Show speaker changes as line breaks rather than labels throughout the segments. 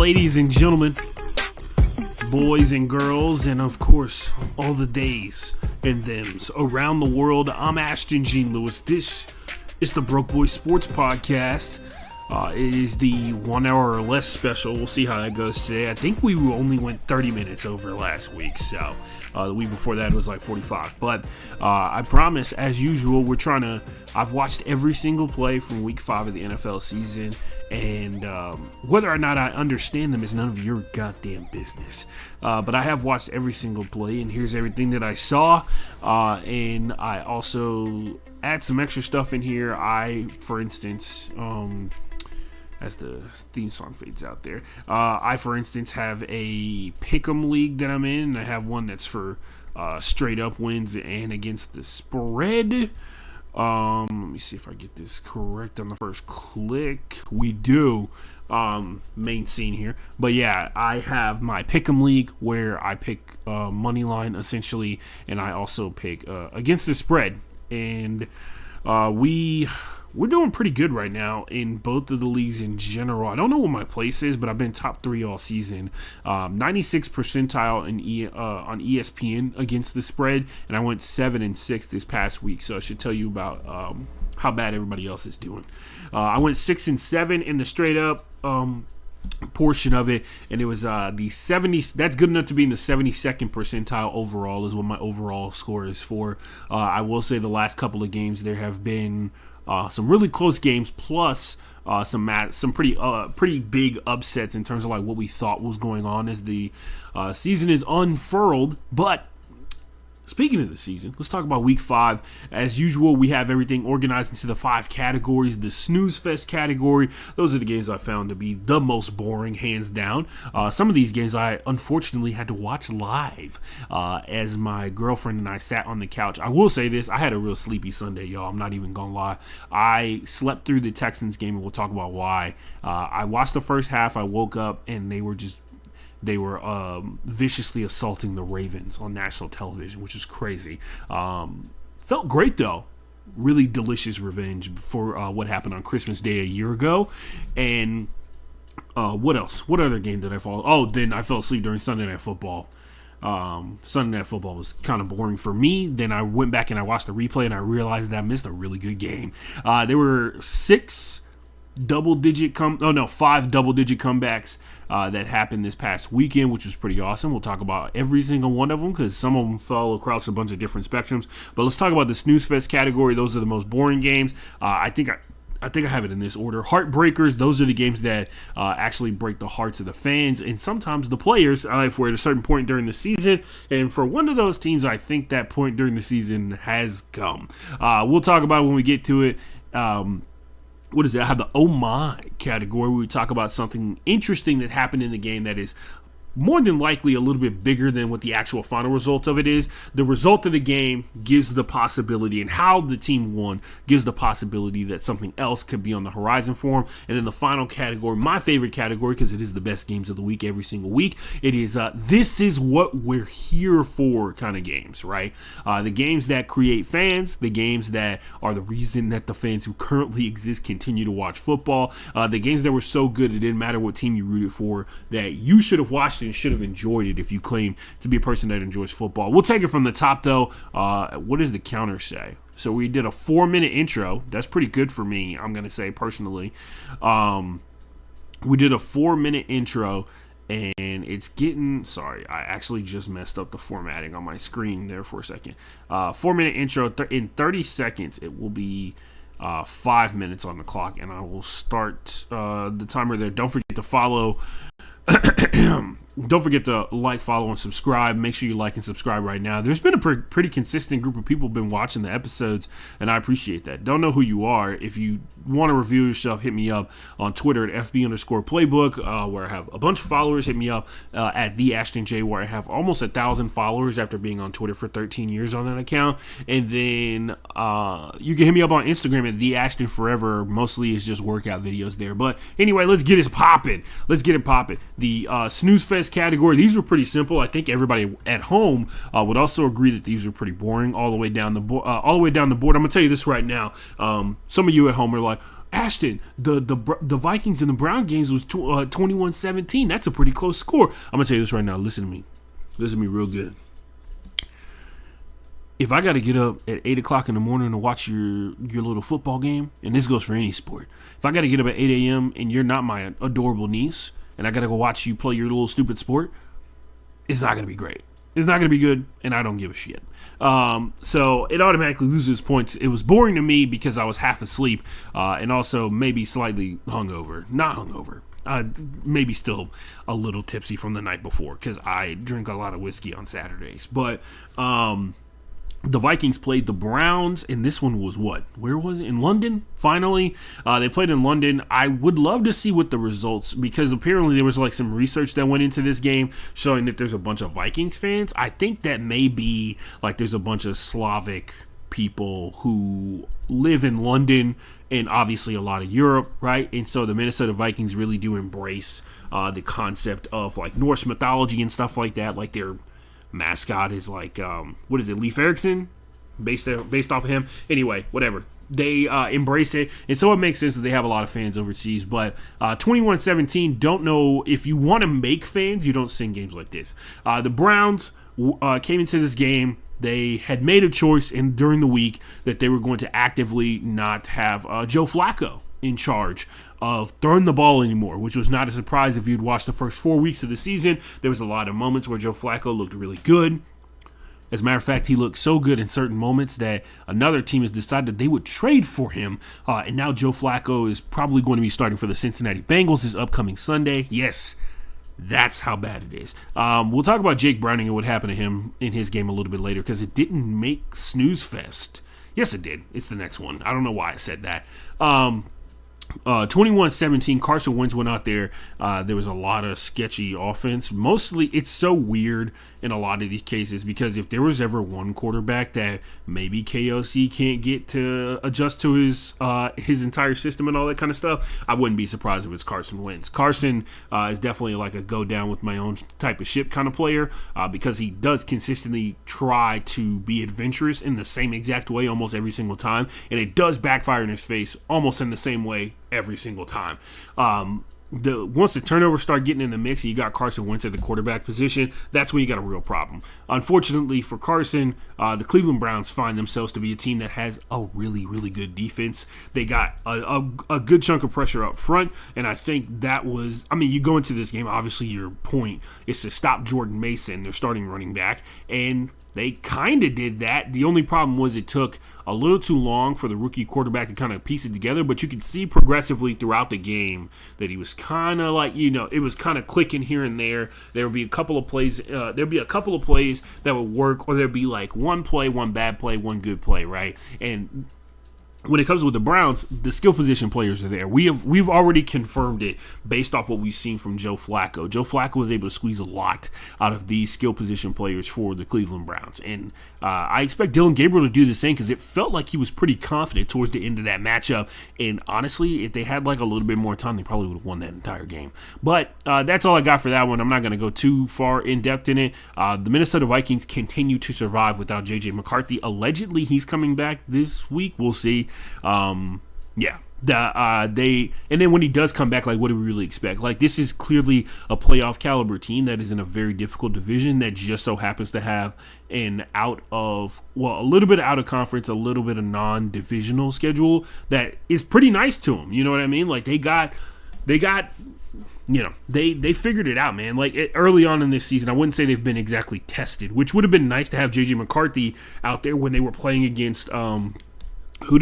ladies and gentlemen, boys and girls, and of course, all the days and thems around the world. I'm Ashton Gene Lewis. This is the Broke Boy Sports Podcast. It is the 1 hour or less special. We'll see how that goes today. I think we only went 30 minutes over last week, so the week before that was like 45. But I promise, as usual, I've watched every single play from week 5 of the NFL season, and whether or not I understand them is none of your goddamn business. But I have watched every single play, and here's everything that I saw. And I also add some extra stuff in here. For instance, as the theme song fades out there, I, for instance, have a pick'em league that I'm in, and I have one that's for straight up wins and against the spread. Let me see if I get this correct on the first click. We do. Main scene here. But yeah, I have my pick'em league where I pick money line essentially, and I also pick against the spread. And we're doing pretty good right now in both of the leagues in general. I don't know what my place is, but I've been top 3 all season. 96th percentile on ESPN against the spread, and I went 7-6 this past week. So I should tell you about how bad everybody else is doing. I went 6-7 in the straight up portion of it, and it was the 70. That's good enough to be in the 72nd percentile overall, is what my overall score is for. I will say the last couple of games there have been some really close games, plus some pretty big upsets in terms of like what we thought was going on as the season is unfurled. But speaking of the season, let's talk about week 5. As usual, we have everything organized into the 5 categories. The snooze fest category, those are the games I found to be the most boring, hands down. Some of these games I unfortunately had to watch live as my girlfriend and I sat on the couch. I will say this, I had a real sleepy Sunday, y'all. I'm not even gonna lie. I slept through the Texans game, and we'll talk about why. I watched the first half. I woke up, and they were viciously assaulting the Ravens on national television, which is crazy. Felt great, though. Really delicious revenge for what happened on Christmas Day a year ago. And what else? What other game did I fall? Oh, then I fell asleep during Sunday Night Football. Sunday Night Football was kind of boring for me. Then I went back and I watched the replay, and I realized that I missed a really good game. There were 5 double-digit comebacks that happened this past weekend, which was pretty awesome. We'll talk about every single one of them because some of them fell across a bunch of different spectrums. But let's talk about the snooze fest category. Those are the most boring games. I think I have it in this order. Heartbreakers, those are the games that actually break the hearts of the fans and sometimes the players if we're at a certain point during the season. And for one of those teams, I think that point during the season has come. We'll talk about it when we get to it. What is it? I have the oh my category where we talk about something interesting that happened in the game that is more than likely a little bit bigger than what the actual final result of it is. The result of the game gives the possibility, and how the team won gives the possibility that something else could be on the horizon for them. And then the final category, my favorite category, because it is the best games of the week every single week, it is this is what we're here for kind of games, right? The games that create fans, the games that are the reason that the fans who currently exist continue to watch football, the games that were so good it didn't matter what team you rooted for, that you should have watched and should have enjoyed it if you claim to be a person that enjoys football. We'll take it from the top, though. What does the counter say? So we did a 4-minute intro. That's pretty good for me, I'm going to say, personally. We did a 4-minute intro, and it's getting... Sorry, I actually just messed up the formatting on my screen there for a second. 4-minute intro. In 30 seconds, it will be 5 minutes on the clock, and I will start the timer there. Don't forget to follow... Don't forget to like, follow, and subscribe. Make sure you like and subscribe right now. There's been a pretty consistent group of people been watching the episodes, and I appreciate that. Don't know who you are. If you want to review yourself, hit me up on Twitter at FB_playbook, where I have a bunch of followers. Hit me up at the Ashton J, where I have almost 1,000 followers after being on Twitter for 13 years on that account. And then you can hit me up on Instagram at the Ashton Forever. Mostly it's just workout videos there. But anyway, let's get it popping. The snooze fest category, these were pretty simple. I think everybody at home would also agree that these were pretty boring all the way down the board. I'm gonna tell you this right now. Some of you at home are like, Ashton, the Vikings and the Brown games was 21-17. That's a pretty close score. I'm going to tell you this right now. Listen to me. Listen to me real good. If I got to get up at 8 o'clock in the morning to watch your little football game, and this goes for any sport, if I got to get up at 8 a.m. and you're not my adorable niece, and I got to go watch you play your little stupid sport, it's not going to be great. It's not going to be good, and I don't give a shit. So it automatically loses points. It was boring to me because I was half asleep and also maybe slightly hungover. Not hungover. Maybe still a little tipsy from the night before because I drink a lot of whiskey on Saturdays. But the Vikings played the Browns, and this one was what? Where was it? In London, finally. They played in London. I would love to see what the results, because apparently there was like some research that went into this game showing that there's a bunch of Vikings fans. I think that may be like there's a bunch of Slavic people who live in London and obviously a lot of Europe, right? And so the Minnesota Vikings really do embrace the concept of like Norse mythology and stuff like that. Like their mascot is like what is it, Leif Erikson, based off of him. Anyway, whatever, they embrace it, and so it makes sense that they have a lot of fans overseas. But 21-17, don't know if you want to make fans, you don't sing games like this. The Browns came into this game. They had made a choice during the week that they were going to actively not have Joe Flacco in charge of throwing the ball anymore, which was not a surprise if you'd watched the first 4 weeks of the season. There was a lot of moments where Joe Flacco looked really good. As a matter of fact, he looked so good in certain moments that another team has decided they would trade for him. And now Joe Flacco is probably going to be starting for the Cincinnati Bengals this upcoming Sunday. Yes, that's how bad it is. We'll talk about Jake Browning and what happened to him in his game a little bit later, because it didn't make snooze fest. Yes, it did. It's the next one. I don't know why I said that. 21-17, Carson Wentz went out there. There was a lot of sketchy offense. Mostly, it's so weird in a lot of these cases, because if there was ever one quarterback that maybe KOC can't get to adjust to his entire system and all that kind of stuff, I wouldn't be surprised if it's Carson Wentz. Carson is definitely like a go down with my own type of ship kind of player, because he does consistently try to be adventurous in the same exact way almost every single time, and it does backfire in his face almost in the same way every single time. Once the turnovers start getting in the mix and you got Carson Wentz at the quarterback position, that's when you got a real problem. Unfortunately for Carson, the Cleveland Browns find themselves to be a team that has a really, really good defense. They got a good chunk of pressure up front, and I think that was, you go into this game, obviously your point is to stop Jordan Mason, their starting running back, and they kind of did that. The only problem was it took a little too long for the rookie quarterback to kind of piece it together, but you could see progressively throughout the game that he was kind of like, it was kind of clicking here and there. There would be a couple of plays, that would work, or there'd be like one play, one bad play, one good play, right? And when it comes with the Browns, the skill position players are there. We've already confirmed it based off what we've seen from Joe Flacco. Joe Flacco was able to squeeze a lot out of these skill position players for the Cleveland Browns. And I expect Dylan Gabriel to do the same, because it felt like he was pretty confident towards the end of that matchup. And honestly, if they had like a little bit more time, they probably would have won that entire game. But that's all I got for that one. I'm not going to go too far in depth in it. The Minnesota Vikings continue to survive without J.J. McCarthy. Allegedly, he's coming back this week. We'll see. And then when he does come back, like, what do we really expect? Like, this is clearly a playoff caliber team that is in a very difficult division that just so happens to have a little bit out of conference, a little bit of non-divisional schedule that is pretty nice to them. You know what I mean? Like, they figured it out, man. Like, early on in this season, I wouldn't say they've been exactly tested, which would have been nice to have J.J. McCarthy out there when they were playing against, who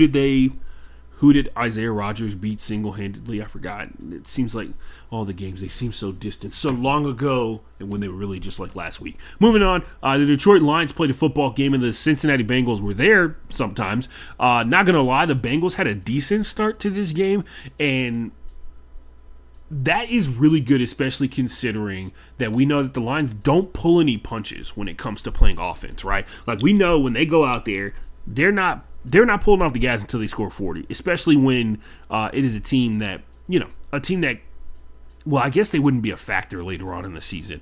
did Isaiah Rodgers beat single-handedly? I forgot. It seems like all the games, they seem so distant, so long ago, and when they were really just like last week. Moving on, the Detroit Lions played a football game, and the Cincinnati Bengals were there sometimes. Not going to lie, the Bengals had a decent start to this game, and that is really good, especially considering that we know that the Lions don't pull any punches when it comes to playing offense, right? Like, we know when they go out there, they're not pulling off the gas until they score 40, especially when it is a team that well, I guess they wouldn't be a factor later on in the season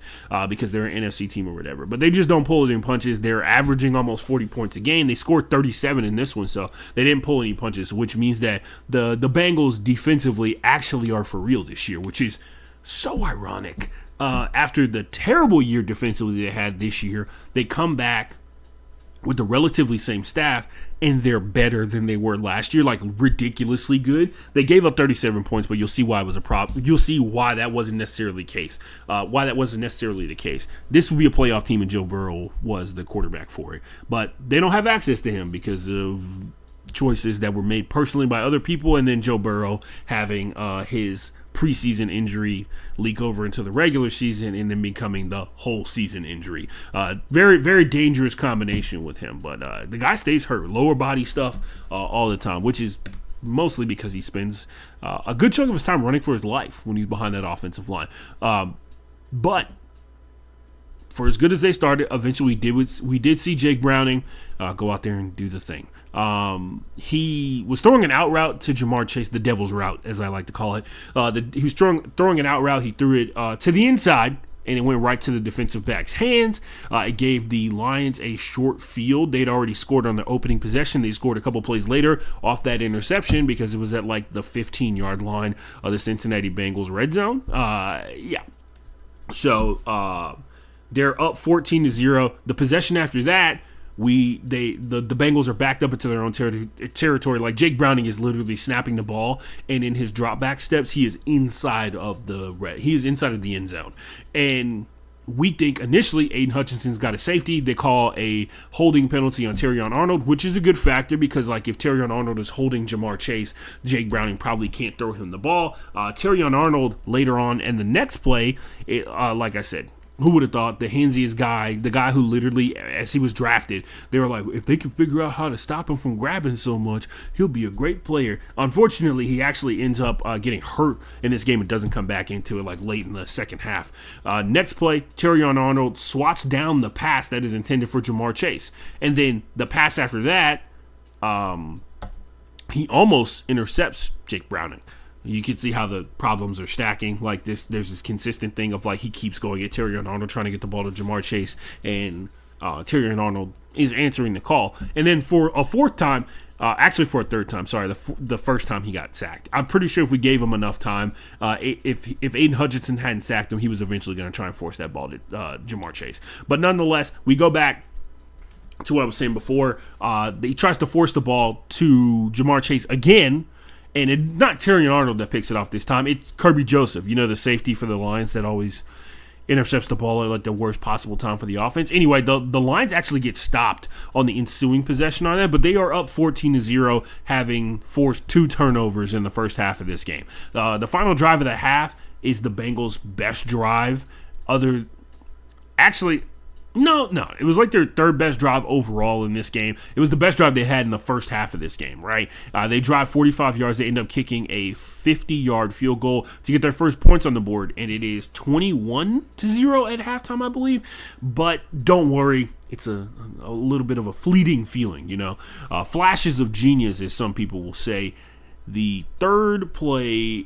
because they're an NFC team or whatever. But they just don't pull it in punches. They're averaging almost 40 points a game. They scored 37 in this one, so they didn't pull any punches, which means that the Bengals defensively actually are for real this year, which is so ironic. After the terrible year defensively they had this year, they come back with the relatively same staff, and they're better than they were last year, like ridiculously good. They gave up 37 points, but you'll see why it was a problem. You'll see why that wasn't necessarily the case. This would be a playoff team, and Joe Burrow was the quarterback for it. But they don't have access to him because of choices that were made personally by other people, and then Joe Burrow having his preseason injury leak over into the regular season and then becoming the whole season injury. Very, very dangerous combination with him. But the guy stays hurt, lower body stuff all the time, which is mostly because he spends a good chunk of his time running for his life when he's behind that offensive line. But for as good as they started, eventually we did see Jake Browning go out there and do the thing. He was throwing an out route to Jamar Chase, the devil's route, as I like to call it. He was throwing an out route. He threw it to the inside, and it went right to the defensive back's hands. It gave the Lions a short field. They'd already scored on their opening possession. They scored a couple plays later off that interception because it was at like the 15-yard line of the Cincinnati Bengals red zone. So they're up 14-0. The possession after that, the Bengals are backed up into their own territory. Like Jake Browning is literally snapping the ball, and in his drop back steps, he is inside of the end zone. And we think initially Aiden Hutchinson's got a safety. They call a holding penalty on Terrion Arnold, which is a good factor because like if Terrion Arnold is holding Jamar Chase, Jake Browning probably can't throw him the ball. Terrion Arnold later on in the next play, like I said, who would have thought the hansiest guy, the guy who literally, as he was drafted, they were like, if they can figure out how to stop him from grabbing so much, he'll be a great player. Unfortunately, he actually ends up getting hurt in this game and doesn't come back into it like late in the second half. Next play, Terrion Arnold swats down the pass that is intended for Jamar Chase. And then the pass after that, he almost intercepts Jake Browning. You can see how the problems are stacking. Like this, there's this consistent thing of like he keeps going at Terrion Arnold trying to get the ball to Jamar Chase, and Terrion Arnold is answering the call. And then for a third time, the first time he got sacked. I'm pretty sure if we gave him enough time, if Aiden Hutchinson hadn't sacked him, he was eventually going to try and force that ball to Jamar Chase. But nonetheless, we go back to what I was saying before. He tries to force the ball to Jamar Chase again. And it's not Terrion Arnold that picks it off this time. It's Kirby Joseph, the safety for the Lions that always intercepts the ball at like the worst possible time for the offense. Anyway, the Lions actually get stopped on the ensuing possession on that, but they are up 14-0, having forced 2 turnovers in the first half of this game. The final drive of the half is the Bengals' best drive. No, it was like their third best drive overall in this game. It was the best drive they had in the first half of this game, right? They drive 45 yards. They end up kicking a 50-yard field goal to get their first points on the board, and it is 21-0 at halftime, I believe. But don't worry, it's a little bit of a fleeting feeling, Flashes of genius, as some people will say. The third play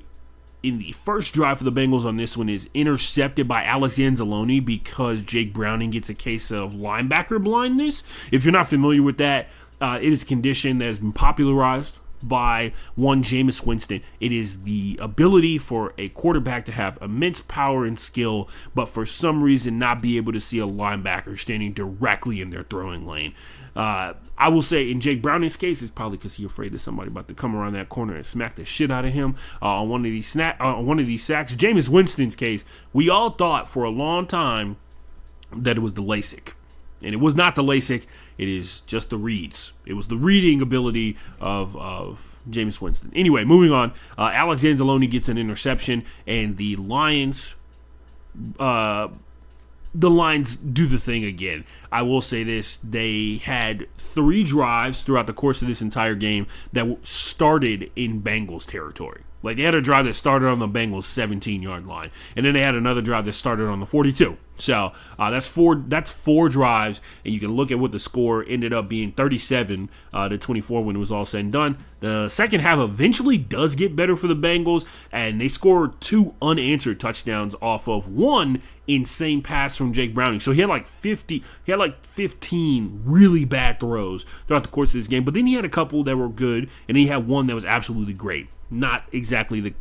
in the first drive for the Bengals on this one is intercepted by Alex Anzalone because Jake Browning gets a case of linebacker blindness. If you're not familiar with that, it is a condition that has been popularized by one Jameis Winston. It is the ability for a quarterback to have immense power and skill, but for some reason not be able to see a linebacker standing directly in their throwing lane. I will say in Jake Browning's case, it's probably because he's afraid that somebody about to come around that corner and smack the shit out of him on one of these sacks. Jameis Winston's case, we all thought for a long time that it was the LASIK. And it was not the LASIK. It is just the reads. It was the reading ability of Jameis Winston. Anyway, moving on. Alex Anzalone gets an interception, and the Lions do the thing again. I will say this. They had 3 drives throughout the course of this entire game that started in Bengals territory. Like, they had a drive that started on the Bengals 17-yard line, and then they had another drive that started on the 42. So that's four drives, and you can look at what the score ended up being, 37 to 24 when it was all said and done. The second half eventually does get better for the Bengals, and they scored 2 unanswered touchdowns off of one insane pass from Jake Browning. So he had like 15 really bad throws throughout the course of this game, but then he had a couple that were good, and then he had one that was absolutely great. Not exactly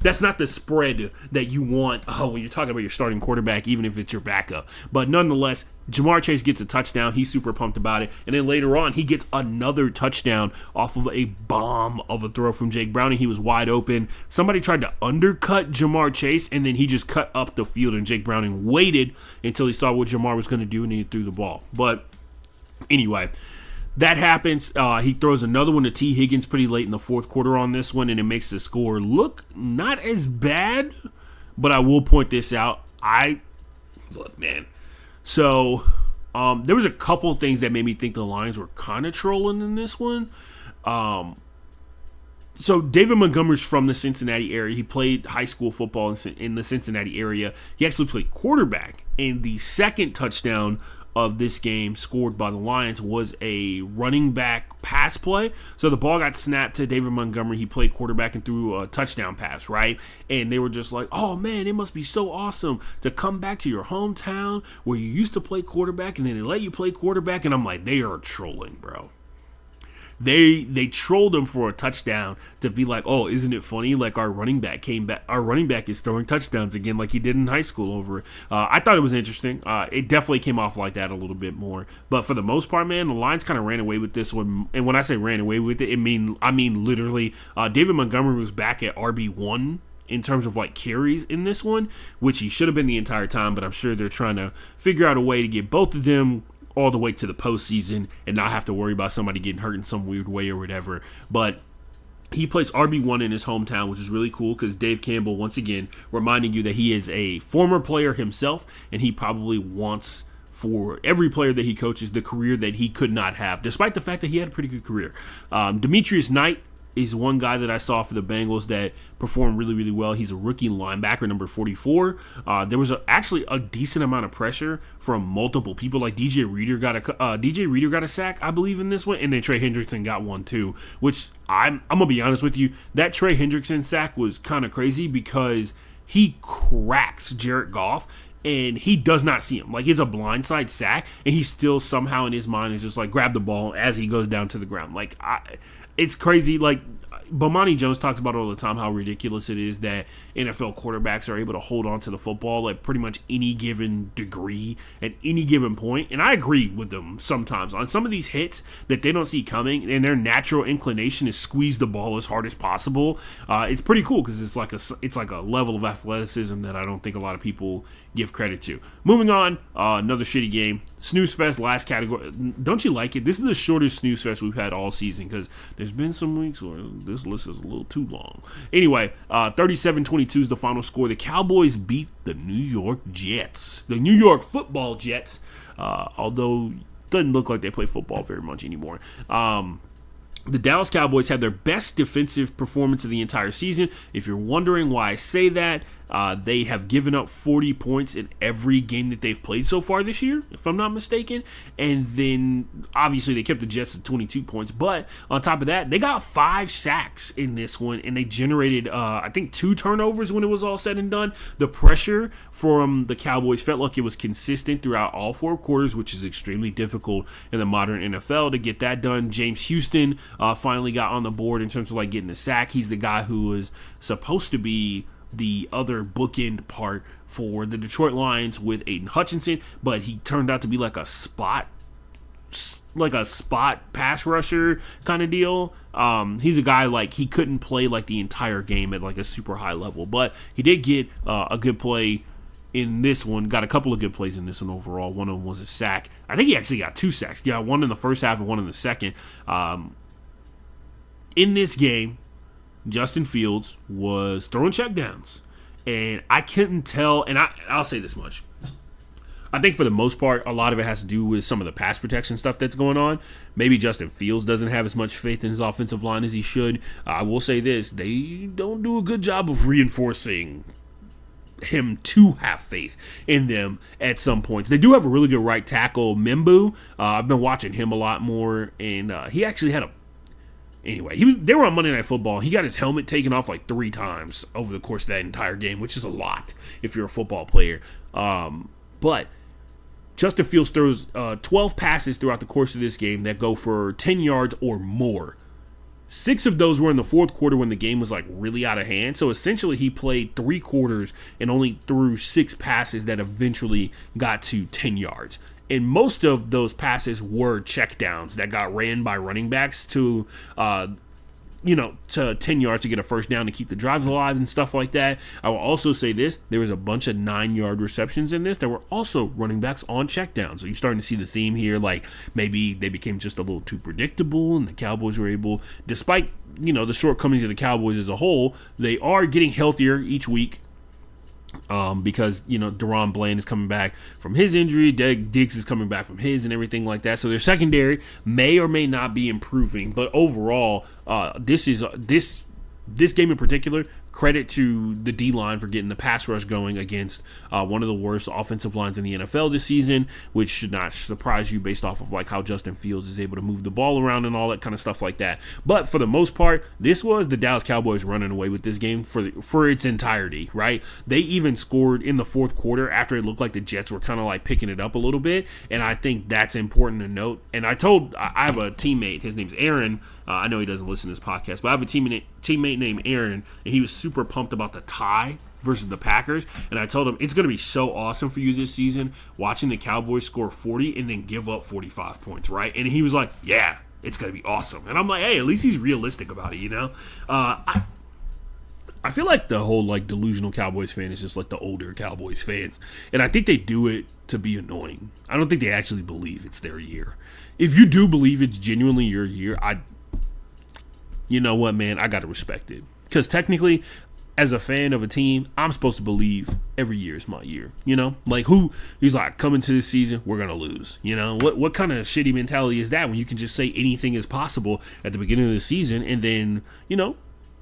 that's not the spread that you want when you're talking about your starting quarterback, even if it's your backup. But nonetheless, Jamar Chase gets a touchdown. He's super pumped about it. And then later on, he gets another touchdown off of a bomb of a throw from Jake Browning. He was wide open. Somebody tried to undercut Jamar Chase, and then he just cut up the field, and Jake Browning waited until he saw what Jamar was going to do, and he threw the ball. But anyway, that happens. He throws another one to T. Higgins pretty late in the fourth quarter on this one, and it makes the score look not as bad. But I will point this out. Look, man. So there was a couple things that made me think the Lions were kind of trolling in this one. So David Montgomery's from the Cincinnati area. He played high school football in the Cincinnati area. He actually played quarterback, and the second touchdown of this game scored by the Lions was a running back pass play. So the ball got snapped to David Montgomery. He played quarterback and threw a touchdown pass, right? And they were just like, oh man, it must be so awesome to come back to your hometown where you used to play quarterback, and then they let you play quarterback. And I'm like, they are trolling, bro. They trolled him for a touchdown to be like, oh, isn't it funny? Like our running back came back. Our running back is throwing touchdowns again, like he did in high school over it. I thought it was interesting. It definitely came off like that a little bit more. But for the most part, man, the Lions kind of ran away with this one. And when I say ran away with it, I mean literally. David Montgomery was back at RB1 in terms of like carries in this one, which he should have been the entire time. But I'm sure they're trying to figure out a way to get both of them all the way to the postseason and not have to worry about somebody getting hurt in some weird way or whatever. But he plays RB1 in his hometown, which is really cool because Dave Campbell, once again, reminding you that he is a former player himself, and he probably wants for every player that he coaches the career that he could not have, despite the fact that he had a pretty good career. Demetrius Knight is one guy that I saw for the Bengals that performed really, really well. He's a rookie linebacker, number 44. There was actually a decent amount of pressure from multiple people. Like DJ Reader got a sack, I believe, in this one, and then Trey Hendrickson got one too. Which I'm gonna be honest with you, that Trey Hendrickson sack was kind of crazy because he cracks Jared Goff, and he does not see him. Like, it's a blindside sack, and he still somehow in his mind is just like, grab the ball as he goes down to the ground. Like, it's crazy. Like, Bomani Jones talks about all the time how ridiculous it is that NFL quarterbacks are able to hold on to the football at pretty much any given degree at any given point. And I agree with them sometimes. On some of these hits that they don't see coming and their natural inclination is squeeze the ball as hard as possible, it's pretty cool because it's like a level of athleticism that I don't think a lot of people give credit to. Moving on, another shitty game. Snooze Fest, last category. Don't you like it? This is the shortest Snooze Fest we've had all season because there's been some weeks where this list is a little too long. Anyway, 37-22 is the final score. The Cowboys beat the New York Jets. The New York football Jets, although it doesn't look like they play football very much anymore. The Dallas Cowboys had their best defensive performance of the entire season. If you're wondering why I say that, they have given up 40 points in every game that they've played so far this year, if I'm not mistaken. And then, obviously, they kept the Jets at 22 points. But on top of that, they got 5 sacks in this one, and they generated, I think, 2 turnovers when it was all said and done. The pressure from the Cowboys felt like it was consistent throughout all 4 quarters, which is extremely difficult in the modern NFL to get that done. James Houston finally got on the board in terms of like getting a sack. He's the guy who was supposed to be the other bookend part for the Detroit Lions with Aiden Hutchinson, but he turned out to be like a spot pass rusher kind of deal. He's a guy like he couldn't play like the entire game at like a super high level, but he did get a good play in this one. Got a couple of good plays in this one overall. One of them was a sack. I think he actually got 2 sacks. He got one in the first half and one in the second. In this game, Justin Fields was throwing checkdowns, and I couldn't tell, and I'll say this much. I think for the most part, a lot of it has to do with some of the pass protection stuff that's going on. Maybe Justin Fields doesn't have as much faith in his offensive line as he should. I will say this, they don't do a good job of reinforcing him to have faith in them at some points. They do have a really good right tackle, Mimbu. I've been watching him a lot more, and he actually had they were on Monday Night Football. He got his helmet taken off like 3 times over the course of that entire game, which is a lot if you're a football player. But Justin Fields throws 12 passes throughout the course of this game that go for 10 yards or more. 6 of those were in the fourth quarter when the game was like really out of hand. So essentially he played 3 quarters and only threw 6 passes that eventually got to 10 yards. And most of those passes were checkdowns that got ran by running backs to 10 yards to get a first down to keep the drives alive and stuff like that. I will also say this. There was a bunch of 9-yard receptions in this that were also running backs on checkdowns. So you're starting to see the theme here. Like maybe they became just a little too predictable and the Cowboys were able, despite, the shortcomings of the Cowboys as a whole, they are getting healthier each week. Because, Deron Bland is coming back from his injury, Diggs is coming back from his and everything like that. So their secondary may or may not be improving. But overall, this game in particular, credit to the D-line for getting the pass rush going against one of the worst offensive lines in the NFL this season, which should not surprise you based off of like how Justin Fields is able to move the ball around and all that kind of stuff like that. But for the most part, this was the Dallas Cowboys running away with this game for its entirety, right? They even scored in the fourth quarter after it looked like the Jets were kind of like picking it up a little bit, and I think that's important to note. And I have a teammate, his name's Aaron. I know he doesn't listen to this podcast, but I have a teammate named Aaron, and he was super pumped about the tie versus the Packers. And I told him it's going to be so awesome for you this season watching the Cowboys score 40 and then give up 45 points, right? And he was like, yeah, it's going to be awesome. And I'm like, hey, at least he's realistic about it, I feel like the whole like delusional Cowboys fan is just like the older Cowboys fans. And I think they do it to be annoying. I don't think they actually believe it's their year. If you do believe it's genuinely your year, you know what, man? I got to respect it. Because technically, as a fan of a team, I'm supposed to believe every year is my year. Like he's like, coming to this season, we're going to lose. What kind of shitty mentality is that when you can just say anything is possible at the beginning of the season and then,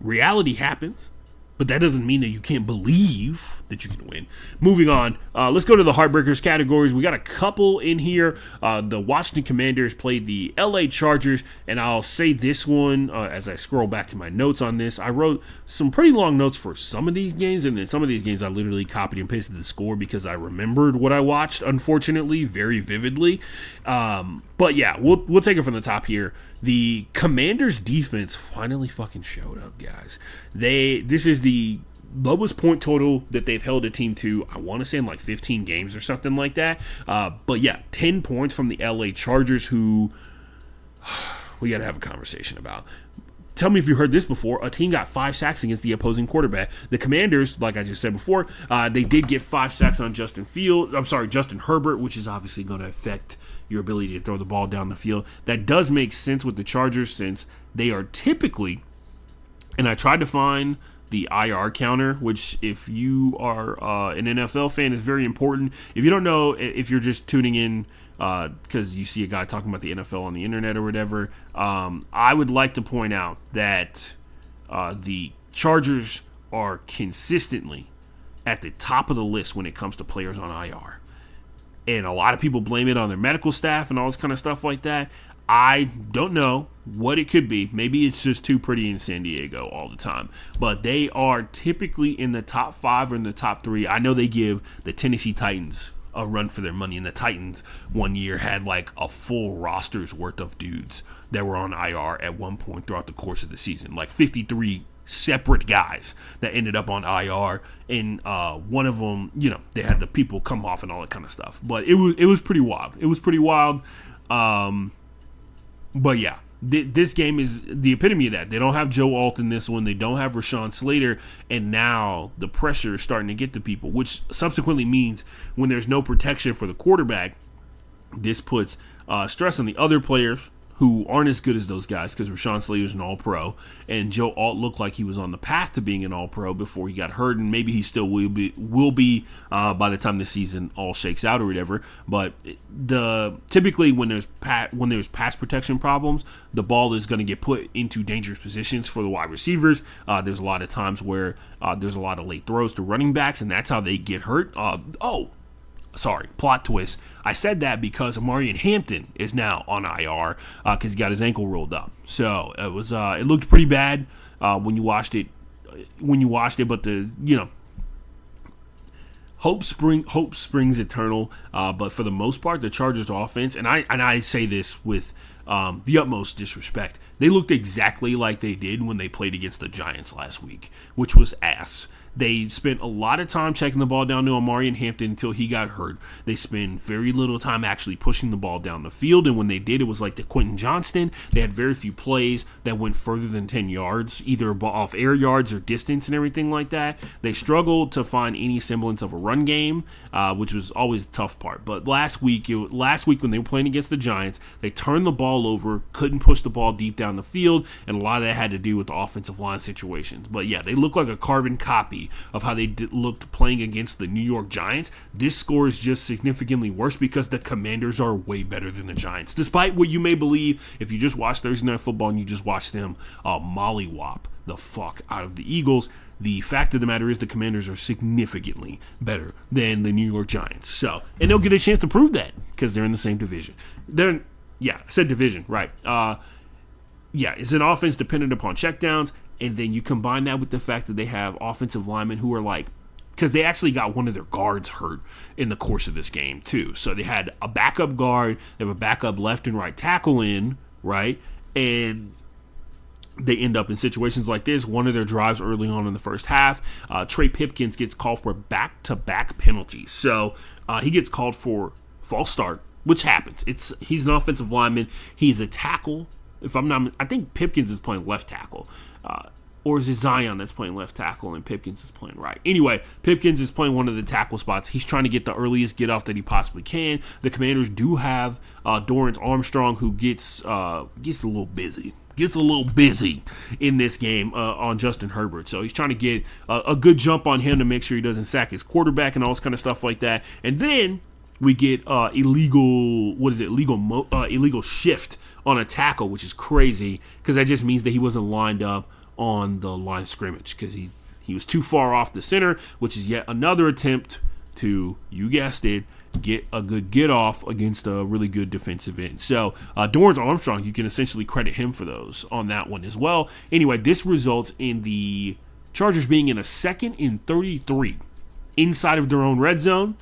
reality happens. But that doesn't mean that you can't believe that you can win. Moving on, let's go to the Heartbreakers categories. We got a couple in here. The Washington Commanders played the LA Chargers, and I'll say this one as I scroll back to my notes on this. I wrote some pretty long notes for some of these games, and then some of these games I literally copied and pasted the score because I remembered what I watched, unfortunately, very vividly. But yeah, we'll take it from the top here. The Commanders' defense finally fucking showed up, guys. This is the lowest point total that they've held a team to, I want to say in like 15 games or something like that. But yeah, 10 points from the LA Chargers, who we got to have a conversation about. Tell me if you heard this before. A team got 5 sacks against the opposing quarterback. The Commanders, like I just said before, they did get 5 sacks on Justin Herbert, which is obviously going to affect your ability to throw the ball down the field. That does make sense with the Chargers since they are typically, and I tried to find the IR counter, which if you are an NFL fan is very important. If you don't know, if you're just tuning in because you see a guy talking about the NFL on the internet or whatever, I would like to point out that the Chargers are consistently at the top of the list when it comes to players on IR. And a lot of people blame it on their medical staff and all this kind of stuff like that. I don't know what it could be. Maybe it's just too pretty in San Diego all the time. But they are typically in the top 5 or in the top 3. I know they give the Tennessee Titans a run for their money. And the Titans one year had like a full roster's worth of dudes that were on IR at one point throughout the course of the season. Like 53 separate guys that ended up on IR, and one of them, they had the people come off and all that kind of stuff. But it was pretty wild. But yeah, this game is the epitome of that. They don't have Joe Alt in this one. They don't have Rashawn Slater, and now the pressure is starting to get to people, which subsequently means when there's no protection for the quarterback, this puts stress on the other players who aren't as good as those guys because Rashawn Slater's an All-Pro, and Joe Alt looked like he was on the path to being an All-Pro before he got hurt, and maybe he still will be by the time the season all shakes out or whatever. But typically when there's pass protection problems, the ball is going to get put into dangerous positions for the wide receivers. There's a lot of times where there's a lot of late throws to running backs, and that's how they get hurt. Plot twist. I said that because Amarian Hampton is now on IR because he got his ankle rolled up. So it looked pretty bad when you watched it. But hope springs eternal. But for the most part, the Chargers offense, and I say this with the utmost disrespect, they looked exactly like they did when they played against the Giants last week, which was ass. They spent a lot of time checking the ball down to Amarian Hampton until he got hurt. They spent very little time actually pushing the ball down the field, and when they did, it was like to Quentin Johnston. They had very few plays that went further than 10 yards, either off air yards or distance and everything like that. They struggled to find any semblance of a run game, which was always the tough part. But last week when they were playing against the Giants, they turned the ball over, couldn't push the ball deep down the field, and a lot of that had to do with the offensive line situations. But yeah, they look like a carbon copy of how they looked playing against the New York Giants. This score is just significantly worse because the Commanders are way better than the Giants. Despite what you may believe, if you just watch Thursday Night Football and you just watch them mollywop the fuck out of the Eagles, the fact of the matter is the Commanders are significantly better than the New York Giants. So, and they'll get a chance to prove that because they're in the same division. I said division, right. It's an offense dependent upon checkdowns. And then you combine that with the fact that they have offensive linemen who are because they actually got one of their guards hurt in the course of this game too. So they had a backup guard, they have a backup left and right tackle in, right? And they end up in situations like this. One of their drives early on in the first half, Trey Pipkins gets called for back-to-back penalties. So he gets called for false start, which happens. He's an offensive lineman. He's a tackle. I think Pipkins is playing left tackle. Or is it Zion that's playing left tackle and Pipkins is playing right? Anyway, Pipkins is playing one of the tackle spots. He's trying to get the earliest get off that he possibly can. The Commanders do have Dorrance Armstrong, who gets a little busy. Gets a little busy in this game on Justin Herbert. So he's trying to get a good jump on him to make sure he doesn't sack his quarterback and all this kind of stuff like that. And then we get illegal shift on a tackle, which is crazy because that just means that he wasn't lined up on the line of scrimmage because he was too far off the center, which is yet another attempt to, you guessed it, get a good get off against a really good defensive end. So Dorrance Armstrong, you can essentially credit him for those on that one as well. Anyway, this results in the Chargers being in a 2nd and 33 inside of their own red zone.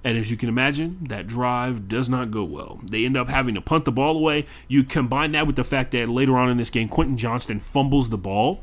And as you can imagine, that drive does not go well. They end up having to punt the ball away. You combine that with the fact that later on in this game, Quentin Johnston fumbles the ball.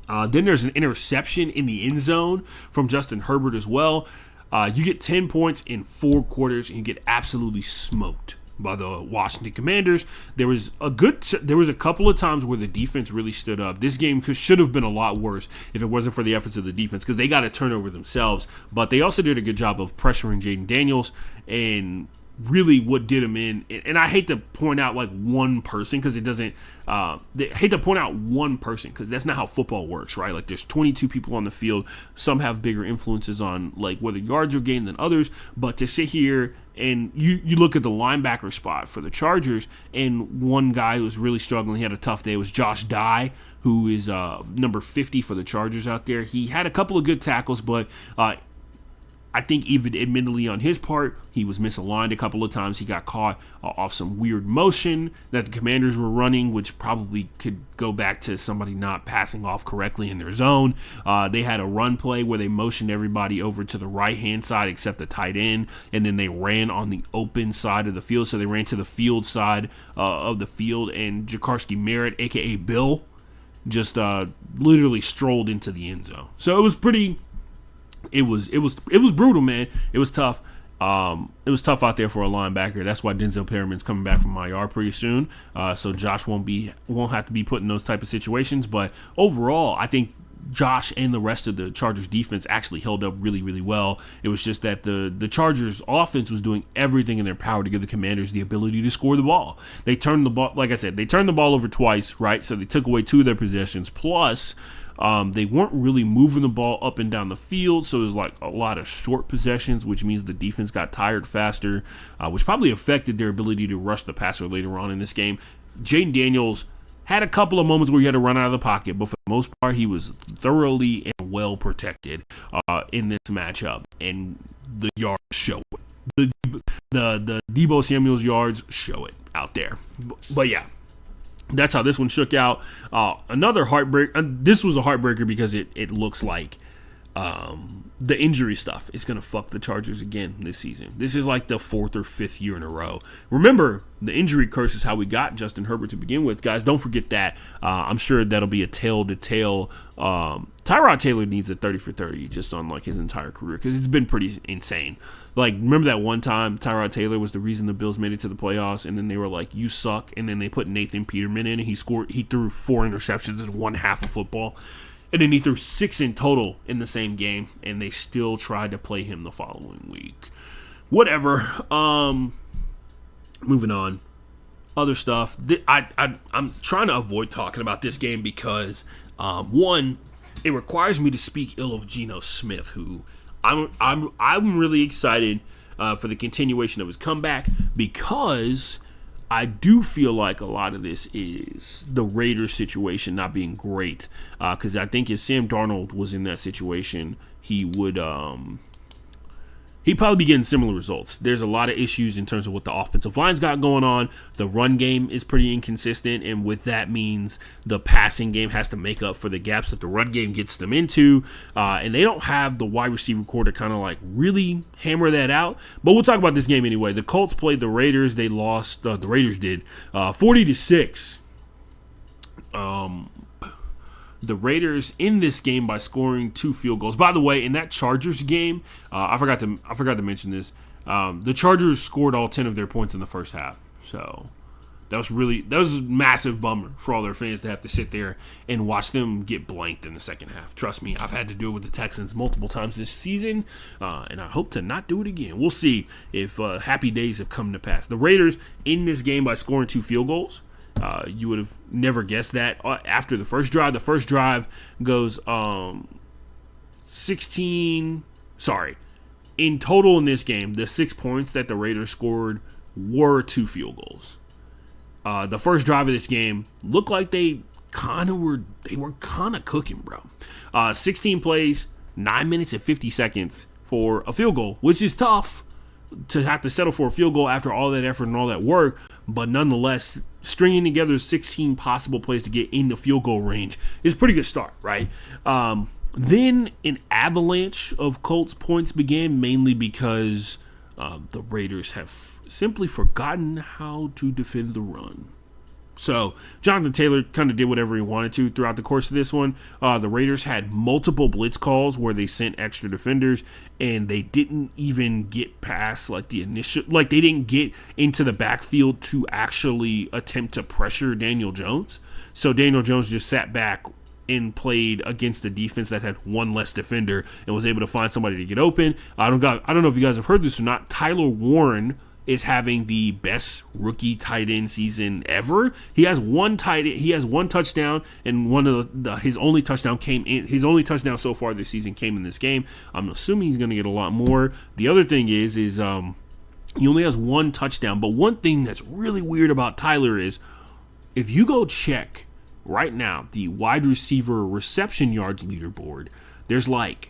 Then there's an interception in the end zone from Justin Herbert as well. You get 10 points in 4 quarters, and you get absolutely smoked by the Washington Commanders. There was a couple of times where the defense really stood up. This game should have been a lot worse if it wasn't for the efforts of the defense because they got a turnover themselves. But they also did a good job of pressuring Jaden Daniels, and really what did him in. And I hate to point out one person because it doesn't. I hate to point out one person because that's not how football works, right? Like there's 22 people on the field. Some have bigger influences on whether yards are gained than others. But to sit here and you look at the linebacker spot for the Chargers, and one guy who was really struggling, he had a tough day, was Josh Dye, who is number 50 for the Chargers out there. He had a couple of good tackles, but I think even admittedly on his part, he was misaligned a couple of times. He got caught off some weird motion that the Commanders were running, which probably could go back to somebody not passing off correctly in their zone. They had a run play where they motioned everybody over to the right-hand side except the tight end, and then they ran on the open side of the field. So they ran to the field side of the field, and Jakarski Merritt, a.k.a. Bill, just literally strolled into the end zone. So it was pretty... It was brutal, man. It was tough. It was tough out there for a linebacker. That's why Denzel Perriman's coming back from IR pretty soon. So Josh won't have to be put in those type of situations. But overall, I think Josh and the rest of the Chargers defense actually held up really, really well. It was just that the Chargers offense was doing everything in their power to give the Commanders the ability to score the ball. They turned the ball, like I said, they turned the ball over twice, right? So they took away 2 of their possessions. Plus, they weren't really moving the ball up and down the field, so it was like a lot of short possessions, which means the defense got tired faster, which probably affected their ability to rush the passer later on in this game. Jaden Daniels had a couple of moments where he had to run out of the pocket, but for the most part, he was thoroughly and well protected in this matchup, and the yards show it. The Deebo Samuel's yards show it out there. But yeah, that's how this one shook out. Another heartbreak. This was a heartbreaker because it looks like the injury stuff is going to fuck the Chargers again this season. This is like the 4th or 5th year in a row. Remember, the injury curse is how we got Justin Herbert to begin with. Guys, don't forget that. I'm sure that'll be a tale-to-tale. Tyrod Taylor needs a 30 for 30 just on like his entire career because it's been pretty insane. Like, remember that one time Tyrod Taylor was the reason the Bills made it to the playoffs, and then they were like, you suck, and then they put Nathan Peterman in, and he threw 4 interceptions in one half of football. And then he threw 6 in total in the same game, and they still tried to play him the following week. Whatever. Moving on. Other stuff. I'm trying to avoid talking about this game because, one, it requires me to speak ill of Geno Smith, who I'm really excited for the continuation of his comeback because I do feel like a lot of this is the Raiders situation not being great. Because I think if Sam Darnold was in that situation, he would he'd probably be getting similar results. There's a lot of issues in terms of what the offensive line's got going on. The run game is pretty inconsistent, and with that means the passing game has to make up for the gaps that the run game gets them into. And they don't have the wide receiver core to kind of like really hammer that out. But we'll talk about this game anyway. The Colts played the Raiders. They lost. The Raiders did 40-6. The Raiders in this game by scoring 2 field goals. By the way, in that Chargers game, I forgot to mention this. The Chargers scored all 10 of their points in the first half. So that was a massive bummer for all their fans to have to sit there and watch them get blanked in the second half. Trust me, I've had to do it with the Texans multiple times this season, and I hope to not do it again. We'll see if happy days have come to pass. The Raiders in this game by scoring 2 field goals. You would have never guessed that after the first drive. The first drive goes 16. Sorry. In total in this game, the 6 points that the Raiders scored were 2 field goals. The first drive of this game looked like they were kind of cooking, bro. 16 plays, 9 minutes and 50 seconds for a field goal, which is tough to have to settle for a field goal after all that effort and all that work, but nonetheless, stringing together 16 possible plays to get in the field goal range is a pretty good start, right? Then an avalanche of Colts points began, mainly because the Raiders have simply forgotten how to defend the run. So Jonathan Taylor kind of did whatever he wanted to throughout the course of this one. The Raiders had multiple blitz calls where they sent extra defenders, and they didn't even get past like the initial, like they didn't get into the backfield to actually attempt to pressure Daniel Jones. So Daniel Jones just sat back and played against a defense that had one less defender and was able to find somebody to get open. I don't know if you guys have heard this or not. Tyler Warren is having the best rookie tight end season ever. He has one touchdown, and his only touchdown so far this season came in this game. I'm assuming he's going to get a lot more. The other thing is he only has 1 touchdown, but one thing that's really weird about Tyler is if you go check right now the wide receiver reception yards leaderboard, there's like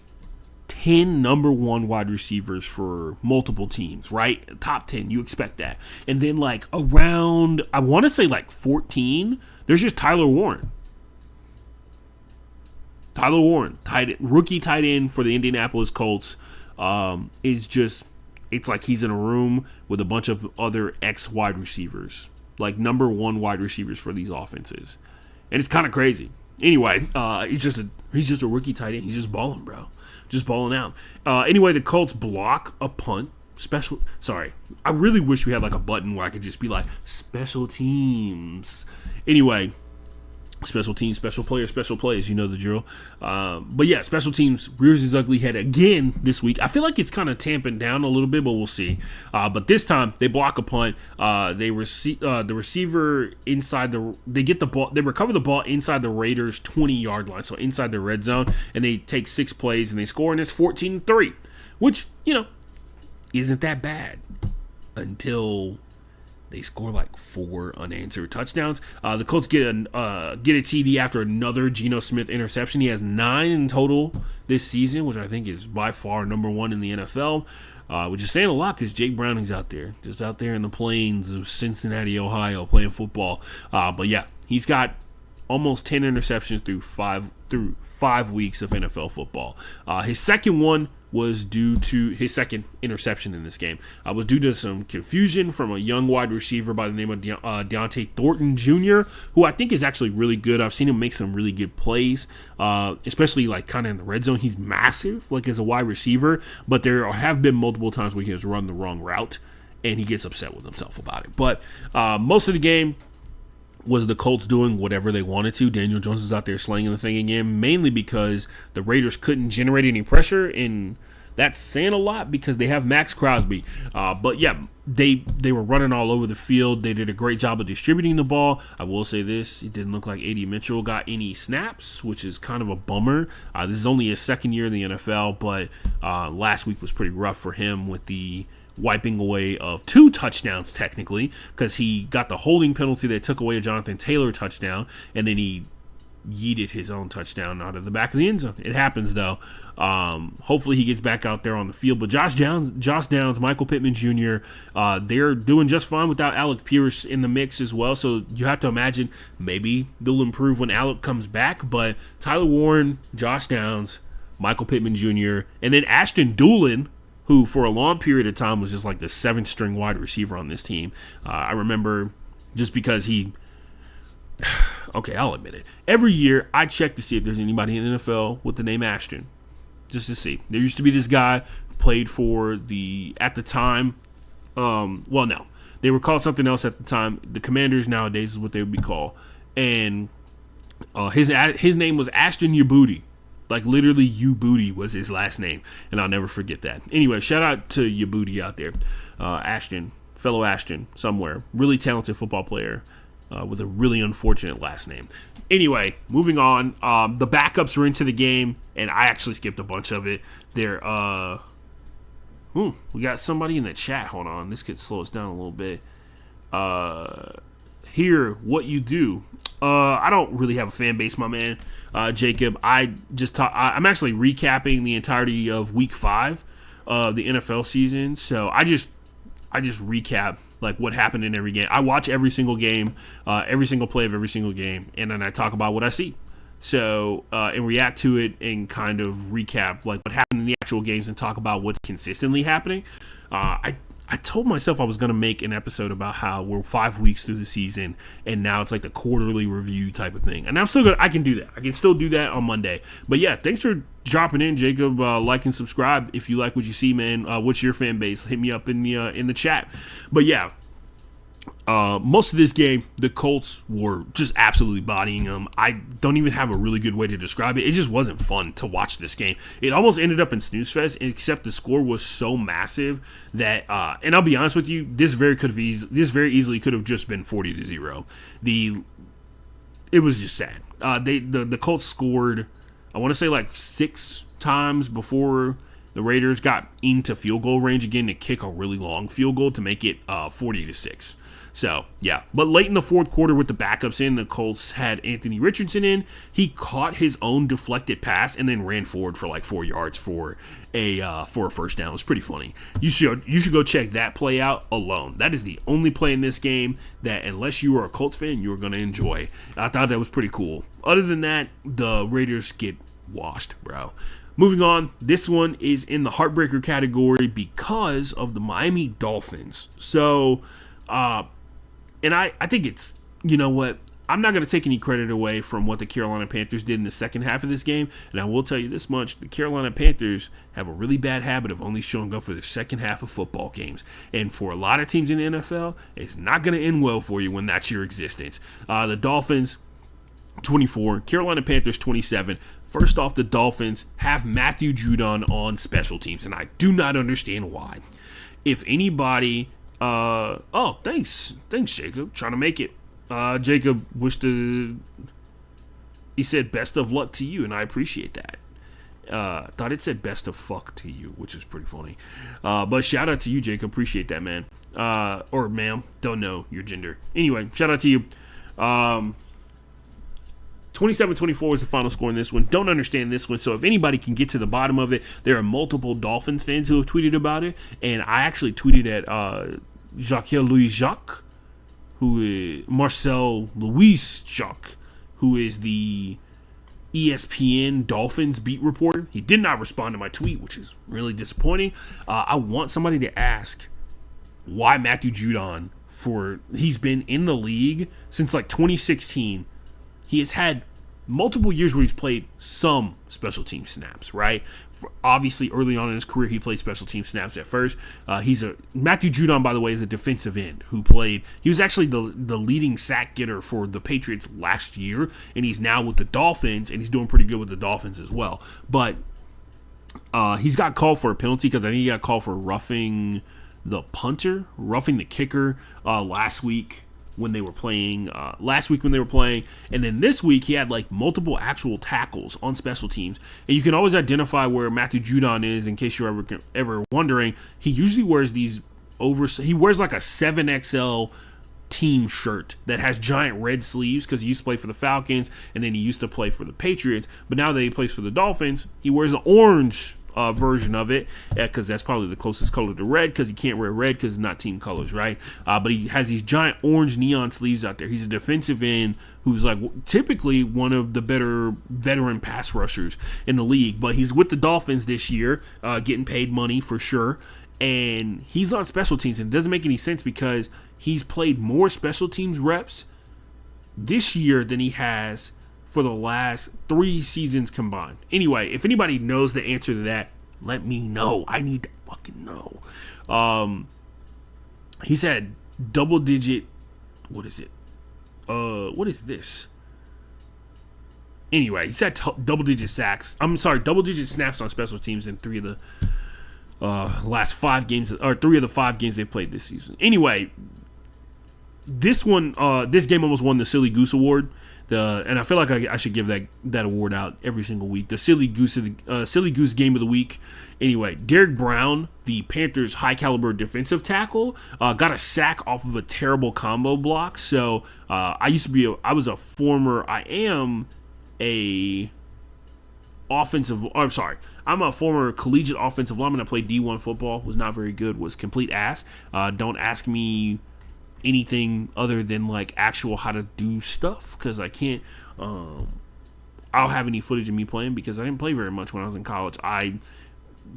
10 number 1 wide receivers for multiple teams, right? Top 10, you expect that. And then like around, I want to say like 14, there's just Tyler Warren. Rookie tight end for the Indianapolis Colts, it's like he's in a room with a bunch of other ex-wide receivers, like number 1 wide receivers for these offenses. And it's kind of crazy. Anyway, he's just a rookie tight end. He's just balling, bro. Just balling out. Anyway, the Colts block a punt. I really wish we had like a button where I could just be like, special teams. Anyway, Special teams, special players, special plays. You know the drill. But yeah, special teams rears his ugly head again this week. I feel like it's kind of tamping down a little bit, but we'll see. But this time they block a punt. The receiver inside they get the ball. They recover the ball inside the Raiders' 20-yard line, so inside the red zone, and they take 6 plays and they score, and it's 14-3, which isn't that bad until they score like 4 unanswered touchdowns. The Colts get a TD after another Geno Smith interception. He has 9 in total this season, which I think is by far number 1 in the NFL, which is saying a lot because Jake Browning's out there, just out there in the plains of Cincinnati, Ohio, playing football. But yeah, he's got almost 10 interceptions through five weeks of NFL football. His second interception in this game was due to some confusion from a young wide receiver by the name of Deontay Thornton Jr., who I think is actually really good. I've seen him make some really good plays, especially like kind of in the red zone. He's massive, like as a wide receiver, but there have been multiple times where he has run the wrong route, and he gets upset with himself about it. But most of the game was the Colts doing whatever they wanted to. Daniel Jones is out there slinging the thing again, mainly because the Raiders couldn't generate any pressure, and that's saying a lot because they have Max Crosby. But yeah, they were running all over the field. They did a great job of distributing the ball. I will say this, it didn't look like A.D. Mitchell got any snaps, which is kind of a bummer. This is only his second year in the NFL, but last week was pretty rough for him with the wiping away of 2 touchdowns technically, because he got the holding penalty that took away a Jonathan Taylor touchdown, and then he yeeted his own touchdown out of the back of the end zone. It happens though. Hopefully he gets back out there on the field. But Josh Downs, Michael Pittman Jr., they're doing just fine without Alec Pierce in the mix as well. So you have to imagine maybe they'll improve when Alec comes back. But Tyler Warren, Josh Downs, Michael Pittman Jr., and then Ashton Doolin, who for a long period of time was just like the 7th-string wide receiver on this team. I remember just because okay, I'll admit it. Every year, I check to see if there's anybody in the NFL with the name Ashton, just to see. There used to be this guy who played for at the time, no, they were called something else at the time. The Commanders nowadays is what they would be called. And his name was Ashton Yabuti. Like literally Yabuti was his last name, and I'll never forget that. Anyway, shout out to Yabuti out there. Ashton, fellow Ashton somewhere. Really talented football player. With a really unfortunate last name. Anyway, moving on. The backups are into the game, and I actually skipped a bunch of it. We got somebody in the chat. Hold on. This could slow us down a little bit. Here, what you do. I don't really have a fan base, my man, Jacob. I'm actually recapping the entirety of Week 5 of the NFL season. So I just recap like what happened in every game. I watch every single game, every single play of every single game, and then I talk about what I see. So and react to it and kind of recap like what happened in the actual games and talk about what's consistently happening. I told myself I was going to make an episode about how we're 5 weeks through the season, and now it's like the quarterly review type of thing. And I'm still good. I can do that. I can still do that on Monday. But yeah, thanks for dropping in, Jacob. Like and subscribe if you like what you see, man. What's your fan base? Hit me up in the chat. But yeah. Most of this game, the Colts were just absolutely bodying them. I don't even have a really good way to describe it. It just wasn't fun to watch this game. It almost ended up in snooze fest, except the score was so massive that, and I'll be honest with you, this very easily could have just been 40-0. It was just sad. The Colts scored, I want to say like 6 times before the Raiders got into field goal range again to kick a really long field goal to make it 40-6. So, yeah. But late in the fourth quarter with the backups in, the Colts had Anthony Richardson in. He caught his own deflected pass and then ran forward for like 4 yards for a first down. It was pretty funny. You should go check that play out alone. That is the only play in this game that, unless you are a Colts fan, you are going to enjoy. I thought that was pretty cool. Other than that, the Raiders get washed, bro. Moving on, this one is in the heartbreaker category because of the Miami Dolphins. So, and I think it's, you know what, I'm not going to take any credit away from what the Carolina Panthers did in the second half of this game, and I will tell you this much, the Carolina Panthers have a really bad habit of only showing up for the second half of football games, and for a lot of teams in the NFL, it's not going to end well for you when that's your existence. The Dolphins 24. Carolina Panthers 27. First off, the Dolphins have Matthew Judon on special teams, and I do not understand why. If anybody, thanks Jacob, trying to make it. Jacob he said best of luck to you, and I appreciate that. Thought it said best of fuck to you, which is pretty funny. But shout out to you, Jacob. Appreciate that, man. Or ma'am, don't know your gender. Anyway, shout out to you. 27-24 was the final score in this one. Don't understand this one. So if anybody can get to the bottom of it, there are multiple Dolphins fans who have tweeted about it. And I actually tweeted at Jacques-Louis-Jacques, who is Marcel Louis-Jacques, who is the ESPN Dolphins beat reporter. He did not respond to my tweet, which is really disappointing. I want somebody to ask why Matthew Judon, he's been in the league since like 2016. He has had multiple years where he's played some special team snaps, right? Obviously, early on in his career, he played special team snaps at first. Matthew Judon, by the way, is a defensive end who played. He was actually the leading sack getter for the Patriots last year, and he's now with the Dolphins, and he's doing pretty good with the Dolphins as well. But he's got called for a penalty because I think he got called for roughing the kicker last week when they were playing, and then this week he had like multiple actual tackles on special teams, and you can always identify where Matthew Judon is in case you're ever wondering. He usually wears he wears like a 7XL team shirt that has giant red sleeves because he used to play for the Falcons and then he used to play for the Patriots, but now that he plays for the Dolphins, he wears an orange version of it because that's probably the closest color to red because he can't wear red because it's not team colors, right? But he has these giant orange neon sleeves out there. He's a defensive end who's like typically one of the better veteran pass rushers in the league, but he's with the Dolphins this year, getting paid money for sure, and he's on special teams, and it doesn't make any sense because he's played more special teams reps this year than he has for the last 3 seasons combined. Anyway, if anybody knows the answer to that, let me know. I need to fucking know. He's had double-digit... What is it? What is this? Anyway, he's had double-digit sacks. Double-digit snaps on special teams in 3 of the last 5 games, or 3 of the 5 games they've played this season. Anyway, this game almost won the Silly Goose Award. And I feel like I should give that award out every single week. The Silly Goose Game of the Week. Anyway, Derek Brown, the Panthers' high-caliber defensive tackle, got a sack off of a terrible combo block. So I am a former collegiate offensive lineman. I played D1 football. Was not very good. Was complete ass. Don't ask me anything other than like actual how to do stuff because I can't I don't have any footage of me playing because I didn't play very much when I was in college. I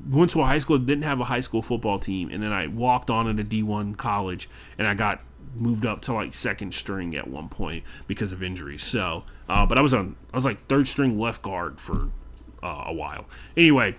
went to a high school, didn't have a high school football team, and then I walked on at a D1 college and I got moved up to like second string at one point because of injuries. So but I was like third string left guard for a while. Anyway,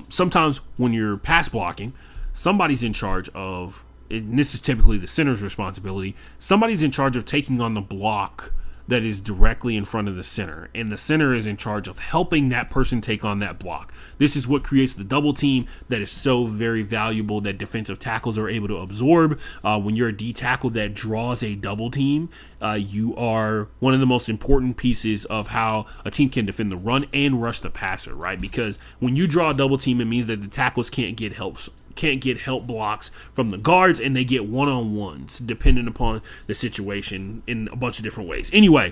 sometimes when you're pass blocking, somebody's in charge of, and this is typically the center's responsibility, somebody's in charge of taking on the block that is directly in front of the center, and the center is in charge of helping that person take on that block. This is what creates the double team that is so very valuable that defensive tackles are able to absorb. When you're a D tackle that draws a double team, you are one of the most important pieces of how a team can defend the run and rush the passer, right? Because when you draw a double team, it means that the tackles can't get help blocks from the guards, and they get one-on-ones depending upon the situation in a bunch of different ways. Anyway,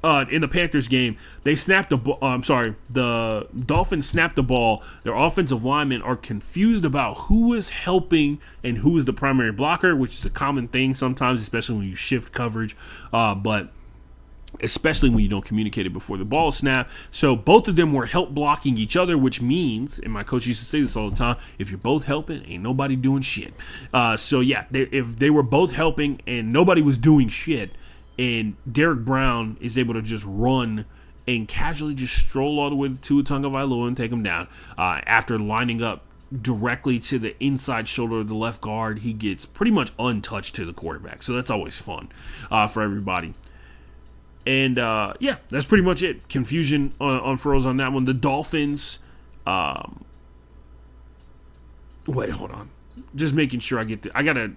in the Panthers game, the Dolphins snapped the ball. Their offensive linemen are confused about who is helping and who is the primary blocker, which is a common thing sometimes, especially when you shift coverage, but especially when you don't communicate it before the ball is snapped. So both of them were help blocking each other, which means, and my coach used to say this all the time, if you're both helping, ain't nobody doing shit. So yeah, if they were both helping and nobody was doing shit, and Derek Brown is able to just run and casually just stroll all the way to Tagovailoa and take him down, after lining up directly to the inside shoulder of the left guard, he gets pretty much untouched to the quarterback. So that's always fun for everybody. And yeah, that's pretty much it. Confusion on furrows on that one. The Dolphins. Wait, hold on. Just making sure I get I gotta.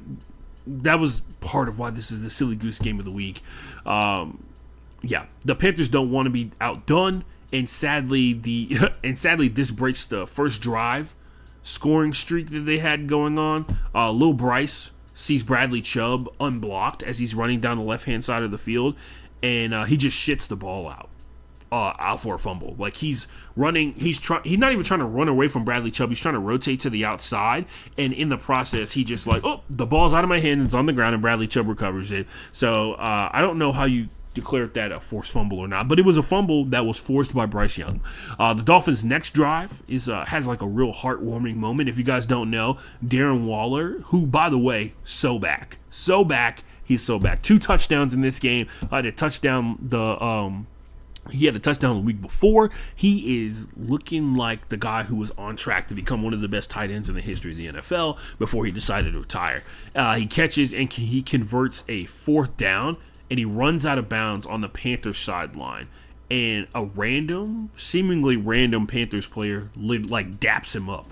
That was part of why this is the silly goose game of the week. Yeah, the Panthers don't want to be outdone, and sadly this breaks the first drive scoring streak that they had going on. Lil Bryce sees Bradley Chubb unblocked as he's running down the left-hand side of the field, and he just shits the ball out for a fumble. Like he's running, he's not even trying to run away from Bradley Chubb. He's trying to rotate to the outside, and in the process, he just like, oh, the ball's out of my hands, it's on the ground, and Bradley Chubb recovers it. So I don't know how you declared that a forced fumble or not, but it was a fumble that was forced by Bryce Young. The Dolphins' next drive has like a real heartwarming moment. If you guys don't know, Darren Waller, who by the way, so back, he's so back. 2 touchdowns in this game. He had a touchdown the week before. He is looking like the guy who was on track to become one of the best tight ends in the history of the NFL before he decided to retire. He catches and he converts a 4th down, and he runs out of bounds on the Panthers sideline. And a seemingly random Panthers player like daps him up.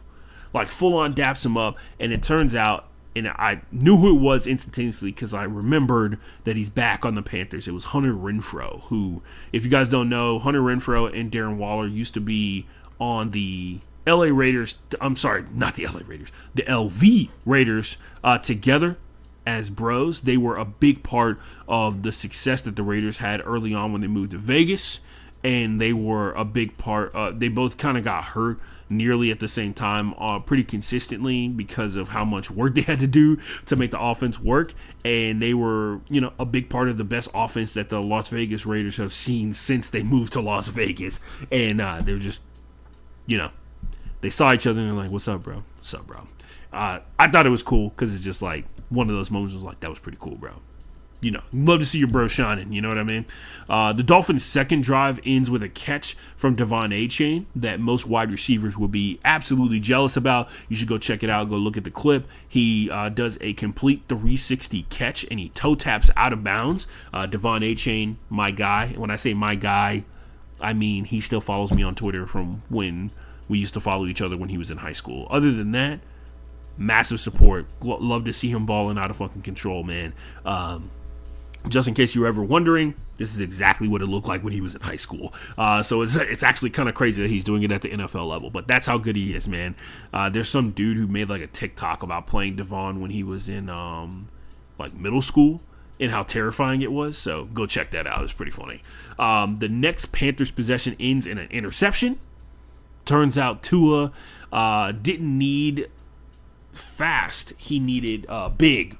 Like full on daps him up, and it turns out, and I knew who it was instantaneously because I remembered that he's back on the Panthers. It was Hunter Renfrow, who, if you guys don't know, Hunter Renfrow and Darren Waller used to be on the LA Raiders. I'm sorry, not the LA Raiders, the LV Raiders together as bros. They were a big part of the success that the Raiders had early on when they moved to Vegas, and they were a big part. They both kind of got hurt nearly at the same time, pretty consistently because of how much work they had to do to make the offense work. And they were, a big part of the best offense that the Las Vegas Raiders have seen since they moved to Las Vegas. And they were just, they saw each other and they're like, "What's up, bro? What's up, bro?" I thought it was cool because it's just like one of those moments was like, that was pretty cool, bro. Love to see your bro shining, you know what I mean? The Dolphins' second drive ends with a catch from Devon Achane that most wide receivers will be absolutely jealous about. You should go check it out. Go look at the clip. He does a complete 360 catch, and he toe taps out of bounds. Devon Achane, my guy. When I say my guy, I mean he still follows me on Twitter from when we used to follow each other when he was in high school. Other than that, massive support. Love to see him balling out of fucking control, man. Just in case you were ever wondering, this is exactly what it looked like when he was in high school. So it's actually kind of crazy that he's doing it at the NFL level, but that's how good he is, man. There's some dude who made like a TikTok about playing Devon when he was in like middle school and how terrifying it was. So go check that out. It's pretty funny. The next Panthers possession ends in an interception. Turns out Tua didn't need fast. He needed big.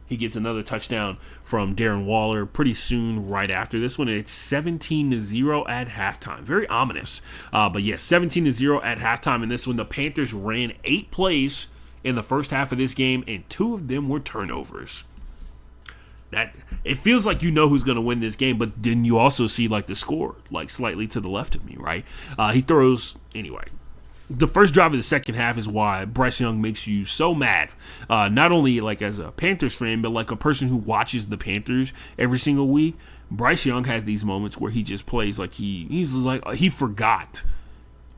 He gets another touchdown from Darren Waller pretty soon right after this one. It's 17-0 at halftime. Very ominous. But yes, 17-0 at halftime in this one. The Panthers ran 8 plays in the first half of this game, and 2 of them were turnovers. That it feels like you know who's going to win this game, but then you also see like the score like slightly to the left of me, right? He throws anyway. The first drive of the second half is why Bryce Young makes you so mad. Not only like as a Panthers fan, but like a person who watches the Panthers every single week. Bryce Young has these moments where he just plays like he forgot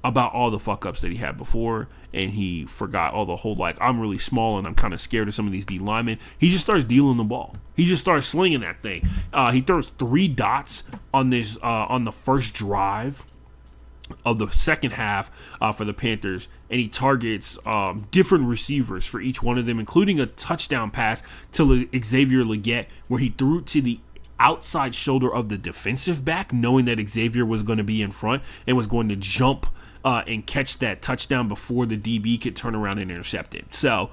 about all the fuck ups that he had before, and he forgot all the whole like I'm really small and I'm kind of scared of some of these D linemen. He just starts dealing the ball. He just starts slinging that thing. He throws 3 dots on this on the first drive of the second half for the Panthers, and he targets different receivers for each one of them, including a touchdown pass to Xavier Legette where he threw it to the outside shoulder of the defensive back, knowing that Xavier was going to be in front and was going to jump and catch that touchdown before the DB could turn around and intercept it. So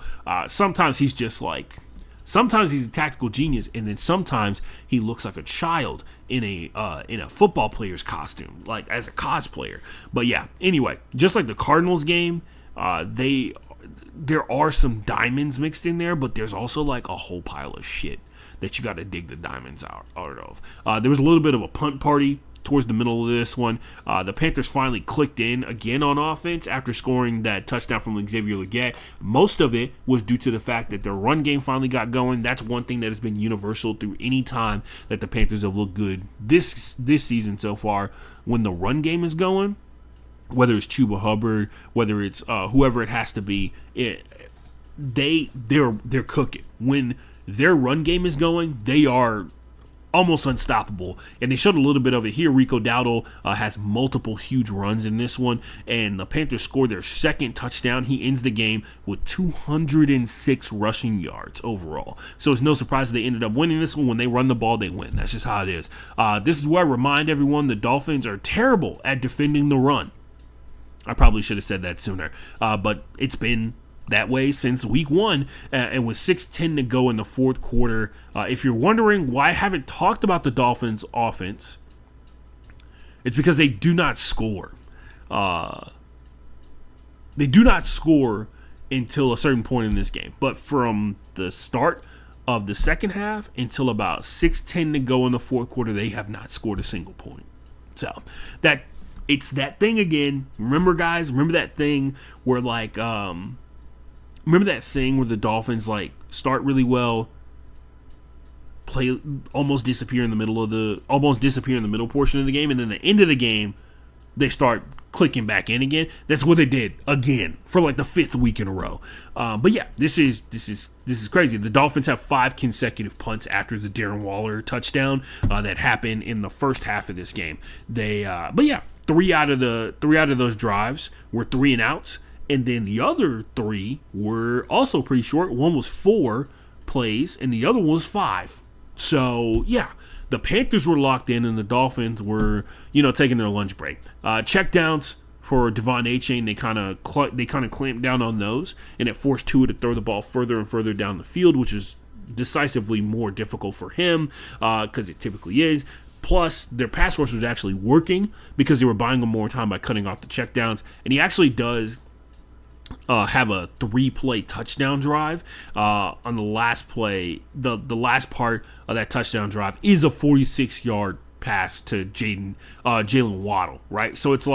sometimes he's just like, sometimes he's a tactical genius, and then sometimes he looks like a child in a football player's costume, like as a cosplayer. But yeah, anyway, just like the Cardinals game, there are some diamonds mixed in there, but there's also like a whole pile of shit that you got to dig the diamonds out of. There was a little bit of a punt party towards the middle of this one, the Panthers finally clicked in again on offense after scoring that touchdown from Xavier Legette. Most of it was due to the fact that their run game finally got going. That's one thing that has been universal through any time that the Panthers have looked good this season so far. When the run game is going, whether it's Chuba Hubbard, whether it's whoever it has to be, they're cooking. When their run game is going, they are almost unstoppable, and they showed a little bit of it here. Rico Dowdle has multiple huge runs in this one, and the Panthers scored their second touchdown. He ends the game with 206 rushing yards overall, so it's no surprise they ended up winning this one. When they run the ball, they win. That's just how it is. This is where I remind everyone the Dolphins are terrible at defending the run. I probably should have said that sooner, but it's been that way since week one, and with 6:10 to go in the fourth quarter. If you're wondering why I haven't talked about the Dolphins offense, it's because they do not score. They do not score until a certain point in this game. But from the start of the second half until about 6:10 to go in the fourth quarter, they have not scored a single point. So it's that thing again. Remember, guys, remember that thing where remember that thing where the Dolphins start really well, play almost disappear in the middle portion of the game, and then the end of the game they start clicking back in again. That's what they did again for the fifth week in a row. But yeah, this is crazy. The Dolphins have 5 consecutive punts after the Darren Waller touchdown that happened in the first half of this game. But yeah, three out of those drives were 3 and outs. And then the other 3 were also pretty short. One was 4 plays, and the other one was 5. So, yeah, the Panthers were locked in, and the Dolphins were, taking their lunch break. Checkdowns for Devon Achane, they kind of clamped down on those, and it forced Tua to throw the ball further and further down the field, which is decisively more difficult for him because it typically is. Plus, their pass rush was actually working because they were buying them more time by cutting off the checkdowns, and he actually does have a 3-play touchdown drive on the last play. The last part of that touchdown drive is a 46-yard pass to Jalen Waddle, right? So it's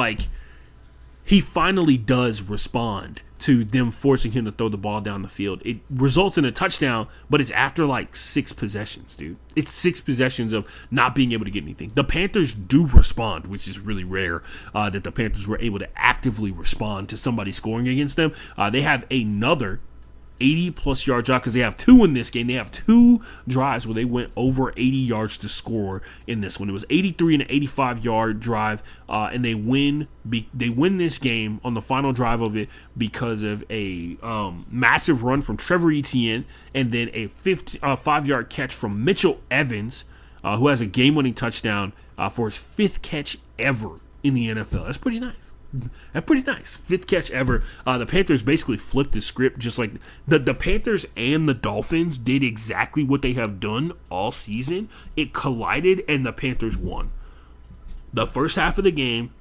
he finally does respond to them forcing him to throw the ball down the field. It results in a touchdown, but it's after 6 possessions, dude. It's 6 possessions of not being able to get anything. The Panthers do respond, which is really rare that the Panthers were able to actively respond to somebody scoring against them. They have another 80-plus yard drive because they have 2 in this game. They have 2 drives where they went over 80 yards to score in this one. It was 83 and an 85-yard drive, and they win this game on the final drive of it because of a massive run from Trevor Etienne and then a 5-yard catch from Mitchell Evans, who has a game-winning touchdown for his 5th catch ever in the NFL. That's pretty nice. That's pretty nice. 5th catch ever. The Panthers basically flipped the script, just like the Panthers and the Dolphins did exactly what they have done all season. It collided, and the Panthers won. The first half of the game,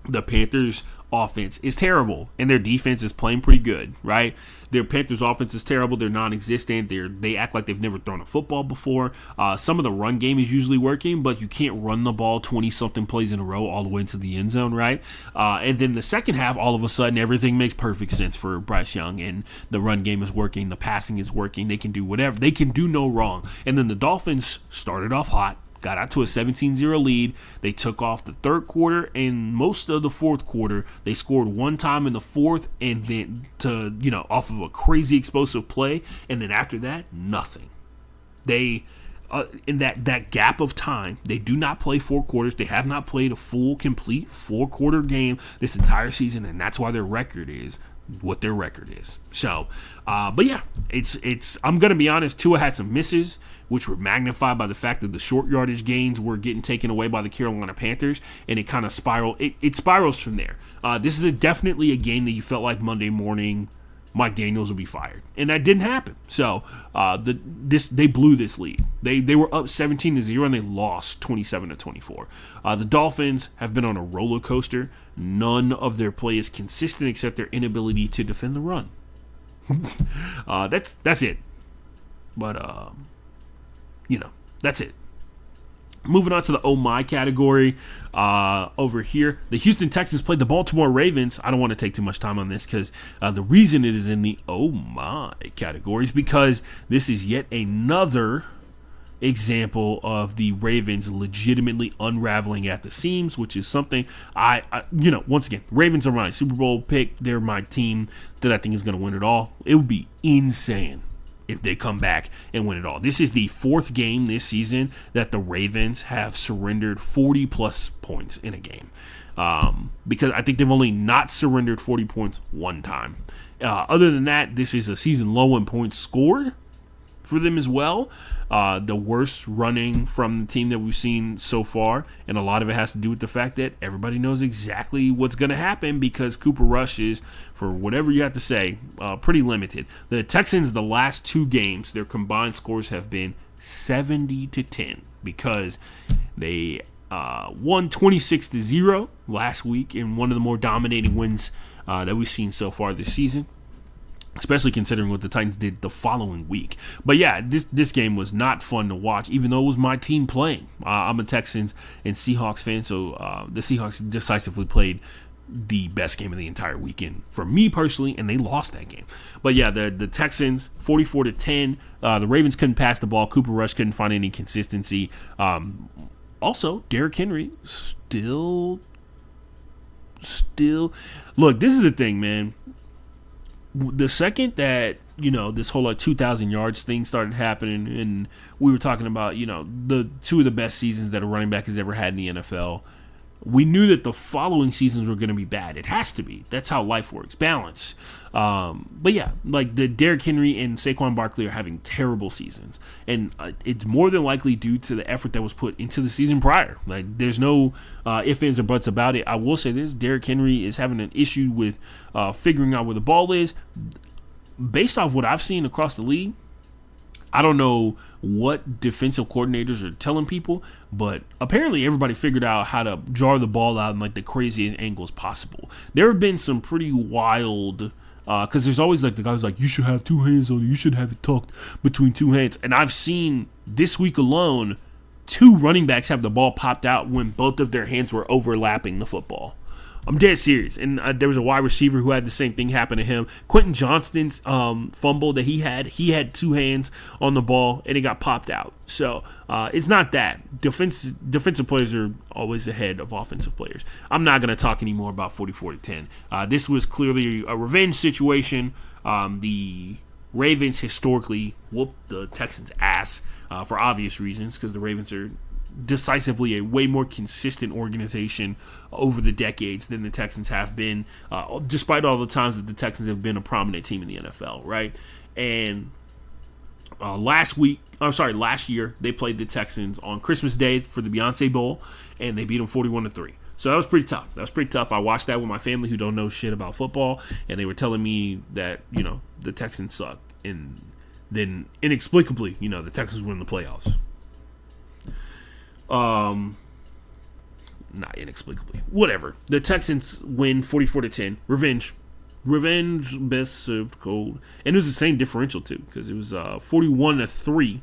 the Panthers' offense is terrible, and their defense is playing pretty good, right? Their Panthers' offense is terrible. They're non-existent. They act like they've never thrown a football before. Some of the run game is usually working, but you can't run the ball 20-something plays in a row all the way into the end zone, right? And then the second half, all of a sudden, everything makes perfect sense for Bryce Young, and the run game is working. The passing is working. They can do whatever. They can do no wrong. And then the Dolphins started off hot, got out to a 17-0 lead. They took off the third quarter and most of the fourth quarter. They scored one time in the fourth, and then off of a crazy explosive play. And then after that, nothing. They in that gap of time, they do not play 4 quarters. They have not played a full, complete 4-quarter game this entire season, and that's why their record is what their record is. So, but yeah, it's. I'm gonna be honest. Tua had some misses, which were magnified by the fact that the short yardage gains were getting taken away by the Carolina Panthers, and it kind of spiraled. It spirals from there. This is definitely a game that you felt like Monday morning Mike Daniels would be fired, and that didn't happen. So they blew this lead. They were up 17-0, and they lost 27-24. The Dolphins have been on a roller coaster. None of their play is consistent except their inability to defend the run. That's it. But that's it. Moving on to the oh my category over here. The Houston Texans played the Baltimore Ravens. I don't want to take too much time on this because the reason it is in the oh my category is because this is yet another example of the Ravens legitimately unraveling at the seams, which is something once again, Ravens are my Super Bowl pick. They're my team that I think is going to win it all. It would be insane if they come back and win it all. This is the fourth game this season that the Ravens have surrendered 40 plus points in a game. Because I think they've only not surrendered 40 points one time. Other than that, this is a season low in points scored for them as well. The worst running from the team that we've seen so far, and a lot of it has to do with the fact that everybody knows exactly what's going to happen because Cooper Rush is, for whatever you have to say, pretty limited. The Texans, the last two games, their combined scores have been 70-10 because they won 26-0 last week in one of the more dominating wins that we've seen so far this season, especially considering what the Titans did the following week. But yeah, this game was not fun to watch, even though it was my team playing. I'm a Texans and Seahawks fan, so the Seahawks decisively played the best game of the entire weekend for me personally, and they lost that game. But yeah, the Texans 44-10. The Ravens couldn't pass the ball. Cooper Rush couldn't find any consistency. Also, Derrick Henry still. Look, this is the thing, man. The second that, this whole 2,000 yards thing started happening, and we were talking about, the two of the best seasons that a running back has ever had in the NFL, we knew that the following seasons were going to be bad. It has to be. That's how life works. Balance. But yeah, the Derrick Henry and Saquon Barkley are having terrible seasons. And it's more than likely due to the effort that was put into the season prior. There's no ifs, ands, or buts about it. I will say this. Derrick Henry is having an issue with figuring out where the ball is. Based off what I've seen across the league, I don't know what defensive coordinators are telling people, but apparently everybody figured out how to jar the ball out in the craziest angles possible. There have been some pretty wild, because there's always the guys you should have two hands on it, you should have it tucked between two hands. And I've seen this week alone, two running backs have the ball popped out when both of their hands were overlapping the football. I'm dead serious. And there was a wide receiver who had the same thing happen to him. Quentin Johnston's fumble that he had two hands on the ball and it got popped out. So it's not that. Defensive players are always ahead of offensive players. I'm not going to talk anymore about 44-10. This was clearly a revenge situation. The Ravens historically whooped the Texans' ass for obvious reasons because the Ravens are decisively a way more consistent organization over the decades than the Texans have been, despite all the times that the Texans have been a prominent team in the NFL, right? And last year they played the Texans on Christmas Day for the Beyonce Bowl, and they beat them 41-3. So that was pretty tough. I watched that with my family who don't know shit about football, and they were telling me that the Texans suck, and then inexplicably the Texans win the playoffs. Not inexplicably. Whatever. The Texans win 44-10. Revenge, best served cold. And it was the same differential too, because it was 41-3,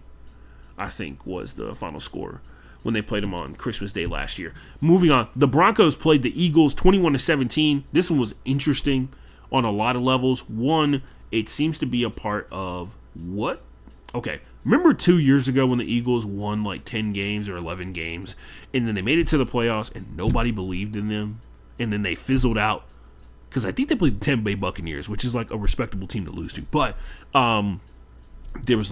I think, was the final score when they played them on Christmas Day last year. Moving on, the Broncos played the Eagles 21-17. This one was interesting on a lot of levels. One, it seems to be a part of what? Okay. Remember 2 years ago when the Eagles won 10 games or 11 games, and then they made it to the playoffs and nobody believed in them, and then they fizzled out? Because I think they played the Tampa Bay Buccaneers, which is a respectable team to lose to. But there was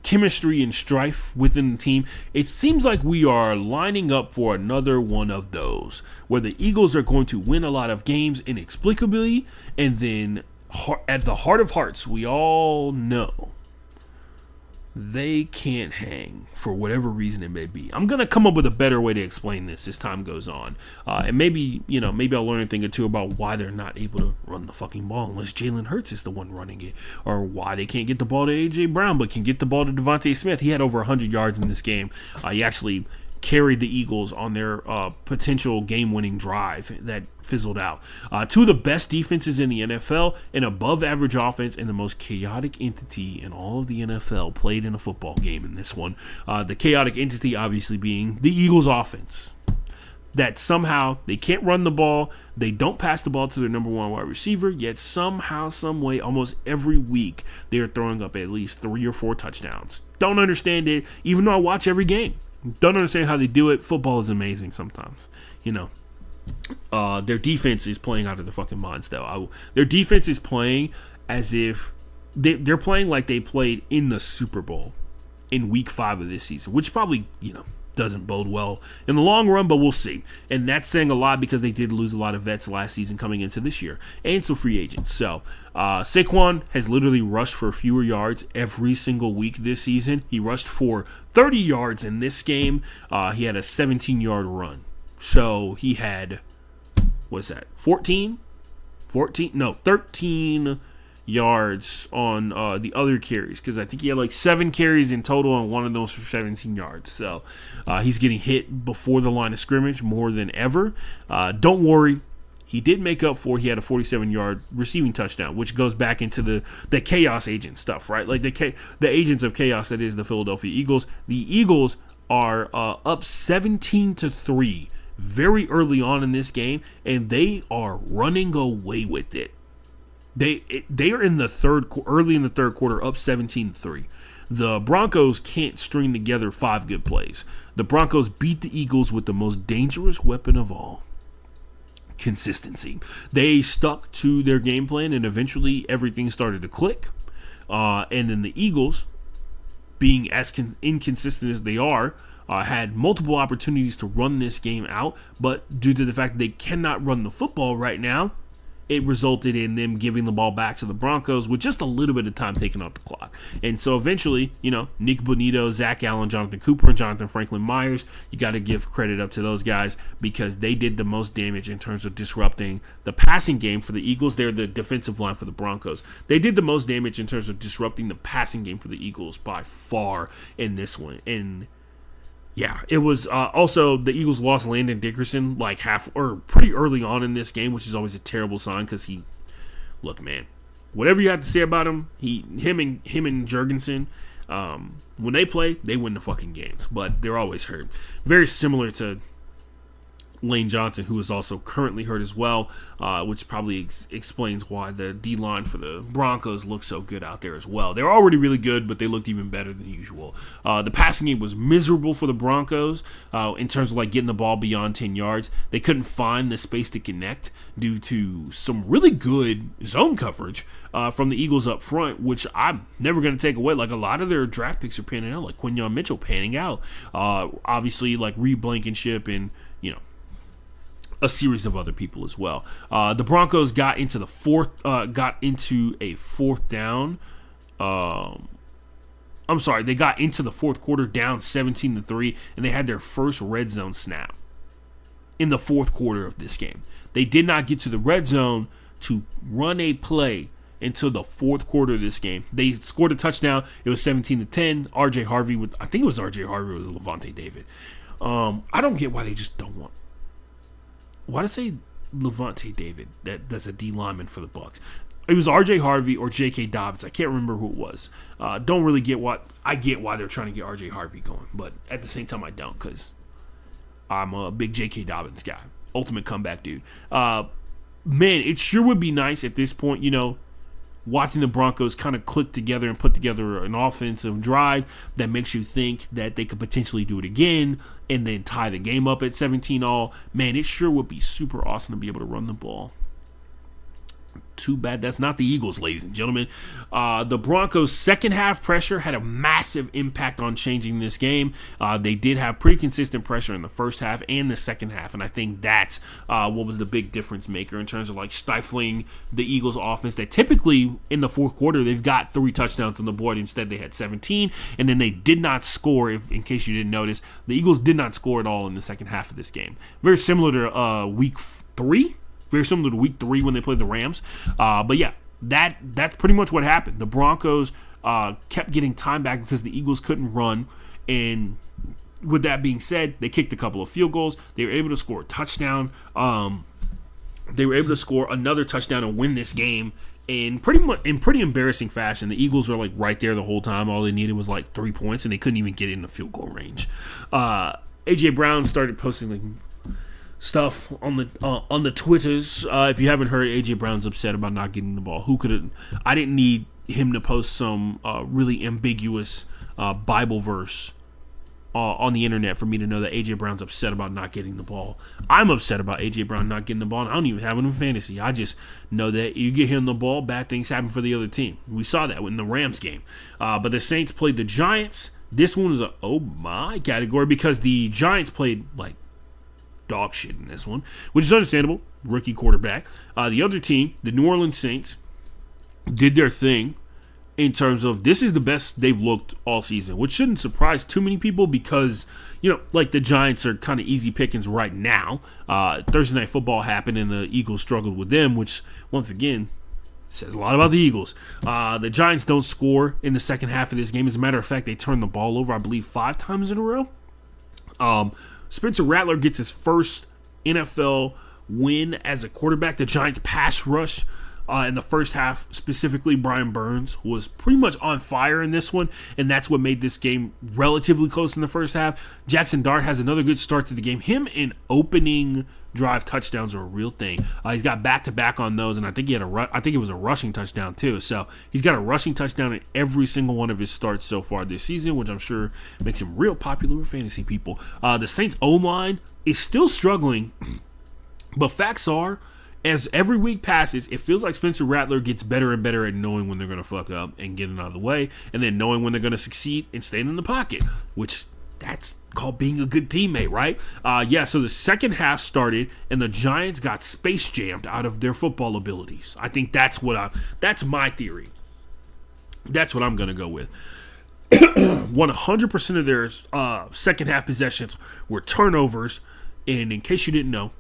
chemistry and strife within the team. It seems like we are lining up for another one of those, where the Eagles are going to win a lot of games inexplicably, and then at the heart of hearts, we all know they can't hang for whatever reason it may be. I'm going to come up with a better way to explain this as time goes on. And maybe I'll learn a thing or two about why they're not able to run the fucking ball unless Jalen Hurts is the one running it. Or why they can't get the ball to A.J. Brown but can get the ball to Devontae Smith. He had over 100 yards in this game. He actually carried the Eagles on their potential game-winning drive that fizzled out. Two of the best defenses in the NFL, an above-average offense, and the most chaotic entity in all of the NFL played in a football game in this one. The chaotic entity obviously being the Eagles' offense. That somehow they can't run the ball, they don't pass the ball to their number one wide receiver, yet somehow, some way, almost every week, they are throwing up at least 3 or 4 touchdowns. Don't understand it, even though I watch every game. Don't understand how they do it. Football is amazing sometimes, Their defense is playing out of their fucking minds, though. Their defense is playing as if they're playing like they played in the Super Bowl in Week 5 of this season, which probably, doesn't bode well in the long run, but we'll see. And that's saying a lot because they did lose a lot of vets last season coming into this year and some free agents. So Saquon has literally rushed for fewer yards every single week this season. He rushed for 30 yards in this game. He had a 17-yard run. So he had, 13 yards on the other carries, because I think he had like 7 carries in total and one of those for 17 yards. So he's getting hit before the line of scrimmage more than ever. Don't worry, he did make up for it. He had a 47-yard receiving touchdown, which goes back into the chaos agent stuff, right? Like the agents of chaos that is the Philadelphia Eagles. The Eagles are up 17-3 very early on in this game, and they are running away with it. They are early in the third quarter, up 17-3. The Broncos can't string together 5 good plays. The Broncos beat the Eagles with the most dangerous weapon of all, consistency. They stuck to their game plan, and eventually everything started to click. And then the Eagles, being as inconsistent as they are, had multiple opportunities to run this game out, but due to the fact that they cannot run the football right now, it resulted in them giving the ball back to the Broncos with just a little bit of time taken off the clock. And so eventually, Nick Bonito, Zach Allen, Jonathan Cooper, and Jonathan Franklin Myers, you got to give credit up to those guys because they did the most damage in terms of disrupting the passing game for the Eagles. They're the defensive line for the Broncos. They did the most damage in terms of disrupting the passing game for the Eagles by far in this one. And yeah, it was also the Eagles lost Landon Dickerson like pretty early on in this game, which is always a terrible sign because look, man, whatever you have to say about him, him and Jurgensen, when they play, they win the fucking games, but they're always hurt. Very similar to Lane Johnson, who is also currently hurt as well, which probably explains why the D-line for the Broncos looks so good out there as well. They're already really good, but they looked even better than usual. The passing game was miserable for the Broncos in terms of getting the ball beyond 10 yards. They couldn't find the space to connect due to some really good zone coverage from the Eagles up front, which I'm never going to take away. Like, a lot of their draft picks are panning out, like Quinyon Mitchell panning out. Obviously, like Reed Blankenship and, a series of other people as well. The Broncos got into a fourth down. They got into the fourth quarter down 17-3, and they had their first red zone snap in the fourth quarter of this game. They did not get to the red zone to run a play until the fourth quarter of this game. They scored a touchdown. It was 17-10. RJ Harvey with Levante David. I don't get why they just don't want. Why did I say Levante David? That's a D lineman for the Bucs. It was R.J. Harvey or J.K. Dobbins. I can't remember who it was. Don't really get what I get why they're trying to get R.J. Harvey going, but at the same time I don't, because I'm a big J.K. Dobbins guy. Ultimate comeback dude. Man, it sure would be nice at this point, watching the Broncos kind of click together and put together an offensive drive that makes you think that they could potentially do it again and then tie the game up at 17-all. Man, it sure would be super awesome to be able to run the ball. Too bad that's not the Eagles, ladies and gentlemen. The Broncos' second half pressure had a massive impact on changing this game. They did have pretty consistent pressure in the first half and the second half, and I think that's what was the big difference maker in terms of stifling the Eagles' offense. That typically in the fourth quarter they've got 3 touchdowns on the board. Instead, they had 17, and then they did not score. In case you didn't notice, the Eagles did not score at all in the second half of this game. Very similar to Week 3. Very similar to Week 3 when they played the Rams. But yeah, that's pretty much what happened. The Broncos kept getting time back because the Eagles couldn't run. And, with that being said, they kicked a couple of field goals. They were able to score a touchdown. They were able to score another touchdown and win this game in pretty embarrassing fashion. The Eagles were like right there the whole time. All they needed was like 3 points, and they couldn't even get in the field goal range. AJ Brown started posting like stuff on the Twitters. If you haven't heard, AJ Brown's upset about not getting the ball. Who could have? I didn't need him to post some really ambiguous Bible verse on the internet for me to know that AJ Brown's upset about not getting the ball. I'm upset about AJ Brown not getting the ball, and I don't even have him in fantasy. I just know that you get him the ball, bad things happen for the other team. We saw that in the Rams game. But the Saints played the Giants. This one was a oh my category because the Giants played like dog shit in this one, which is understandable. Rookie quarterback. The other team, the New Orleans Saints, did their thing in terms of this is the best they've looked all season, which shouldn't surprise too many people because, like the Giants are kind of easy pickings right now. Thursday Night Football happened and the Eagles struggled with them, which, once again, says a lot about the Eagles. The Giants don't score in the second half of this game. As a matter of fact, they turned the ball over, I believe, 5 times in a row. Spencer Rattler gets his first NFL win as a quarterback. The Giants pass rush in the first half, specifically Brian Burns, was pretty much on fire in this one, and that's what made this game relatively close in the first half. Jackson Dart has another good start to the game. Him and opening drive touchdowns are a real thing. He's got back-to-back on those, and I think it was a rushing touchdown too. So he's got a rushing touchdown in every single one of his starts so far this season, which I'm sure makes him real popular with fantasy people. The Saints O-line is still struggling, but facts are, as every week passes, it feels like Spencer Rattler gets better and better at knowing when they're going to fuck up and getting out of the way, and then knowing when they're going to succeed and staying in the pocket, which that's called being a good teammate, right? So the second half started, and the Giants got space jammed out of their football abilities. I think that's my theory. That's what I'm going to go with. 100% of their second half possessions were turnovers, and in case you didn't know,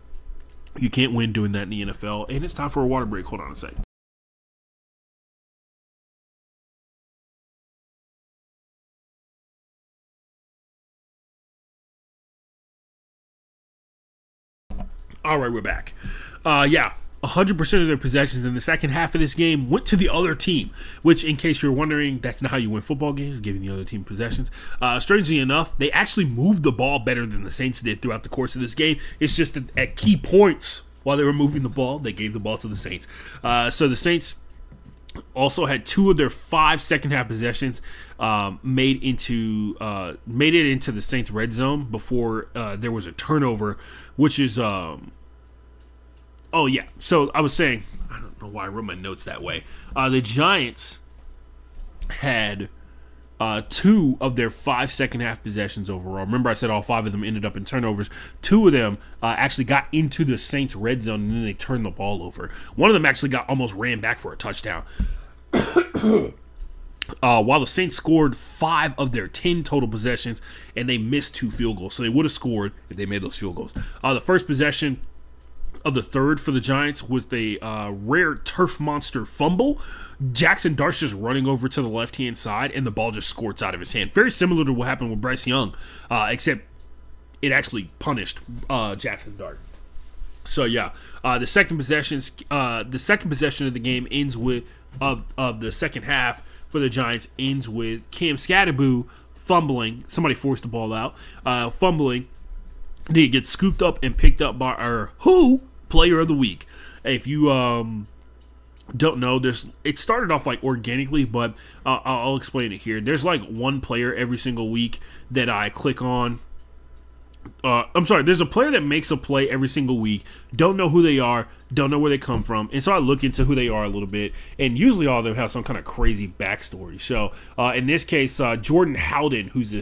you can't win doing that in the NFL, and it's time for a water break. Hold on a second. All right, we're back. 100% of their possessions in the second half of this game went to the other team, which, in case you're wondering, that's not how you win football games, giving the other team possessions. Strangely enough, they actually moved the ball better than the Saints did throughout the course of this game. It's just that at key points while they were moving the ball, they gave the ball to the Saints. So the Saints also had 2 of their 5 second half possessions made it into the Saints red zone before there was a turnover, which is so I was saying, I don't know why I wrote my notes that way. The Giants had 2 of their 5 second half possessions overall. Remember, I said all 5 of them ended up in turnovers. 2 of them actually got into the Saints red zone, and then they turned the ball over. One of them actually almost ran back for a touchdown. While the Saints scored 5 of their 10 total possessions, and they missed 2 field goals. So they would have scored if they made those field goals. The first possession of the third for the Giants was the rare turf monster fumble. Jackson Dart's just running over to the left-hand side, and the ball just squirts out of his hand. Very similar to what happened with Bryce Young, except it actually punished Jackson Dart. So the second possession of the game ends with of the second half for the Giants ends with Cam Scatterboo fumbling. Somebody forced the ball out, fumbling. Then he gets scooped up and picked up by our player of the week. If you don't know, it started off like organically, but I'll explain it here. There's like one player every single week that I click on. There's a player that makes a play every single week. Don't know who they are, don't know where they come from, and so I look into who they are a little bit, and usually all of them have some kind of crazy backstory. So in this case, Jordan Howden, who's a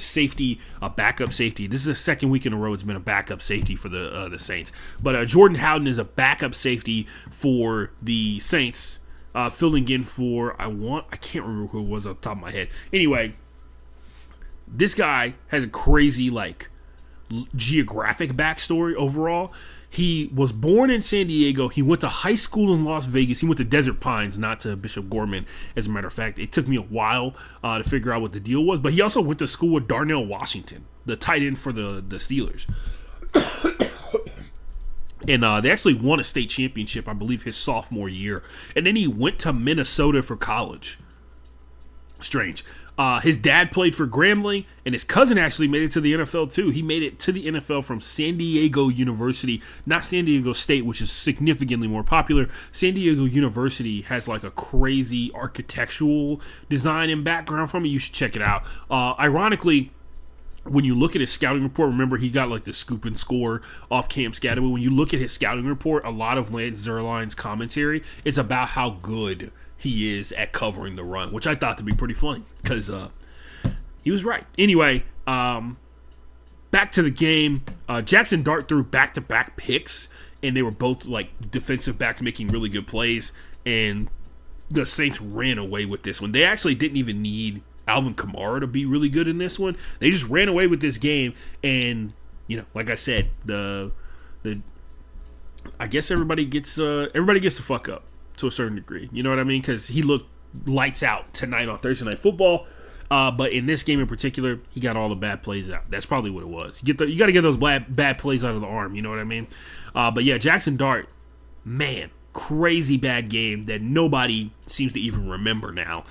backup safety. This is the second week in a row it's been a backup safety for the Saints. But Jordan Howden is a backup safety for the Saints, filling in for I can't remember who it was off the top of my head. Anyway, this guy has a crazy geographic backstory overall. He was born in San Diego. He went to high school in Las Vegas. He went to Desert Pines, not to Bishop Gorman, as a matter of fact. It took me a while to figure out what the deal was. But he also went to school with Darnell Washington, the tight end for the Steelers. And they actually won a state championship, I believe, his sophomore year. And then he went to Minnesota for college. Strange. His dad played for Grambling, and his cousin actually made it to the NFL too. He made it to the NFL from San Diego University, not San Diego State, which is significantly more popular. San Diego University has like a crazy architectural design and background from it. You should check it out. Ironically, when you look at his scouting report, remember he got like the scoop and score off Cam Scatterwood. When you look at his scouting report, a lot of Lance Zierlein's commentary is about how good he is at covering the run, which I thought to be pretty funny because he was right. Anyway, back to the game. Jackson Dart threw back-to-back picks, and they were both like defensive backs making really good plays, and the Saints ran away with this one. They actually didn't even need Alvin Kamara to be really good in this one. They just ran away with this game, and like I said, I guess everybody gets to fuck up to a certain degree. You know what I mean? Because he looked lights out tonight on Thursday Night Football. But in this game in particular, he got all the bad plays out. That's probably what it was. You got to get those bad plays out of the arm. You know what I mean? But yeah, Jackson Dart, man, crazy bad game that nobody seems to even remember now,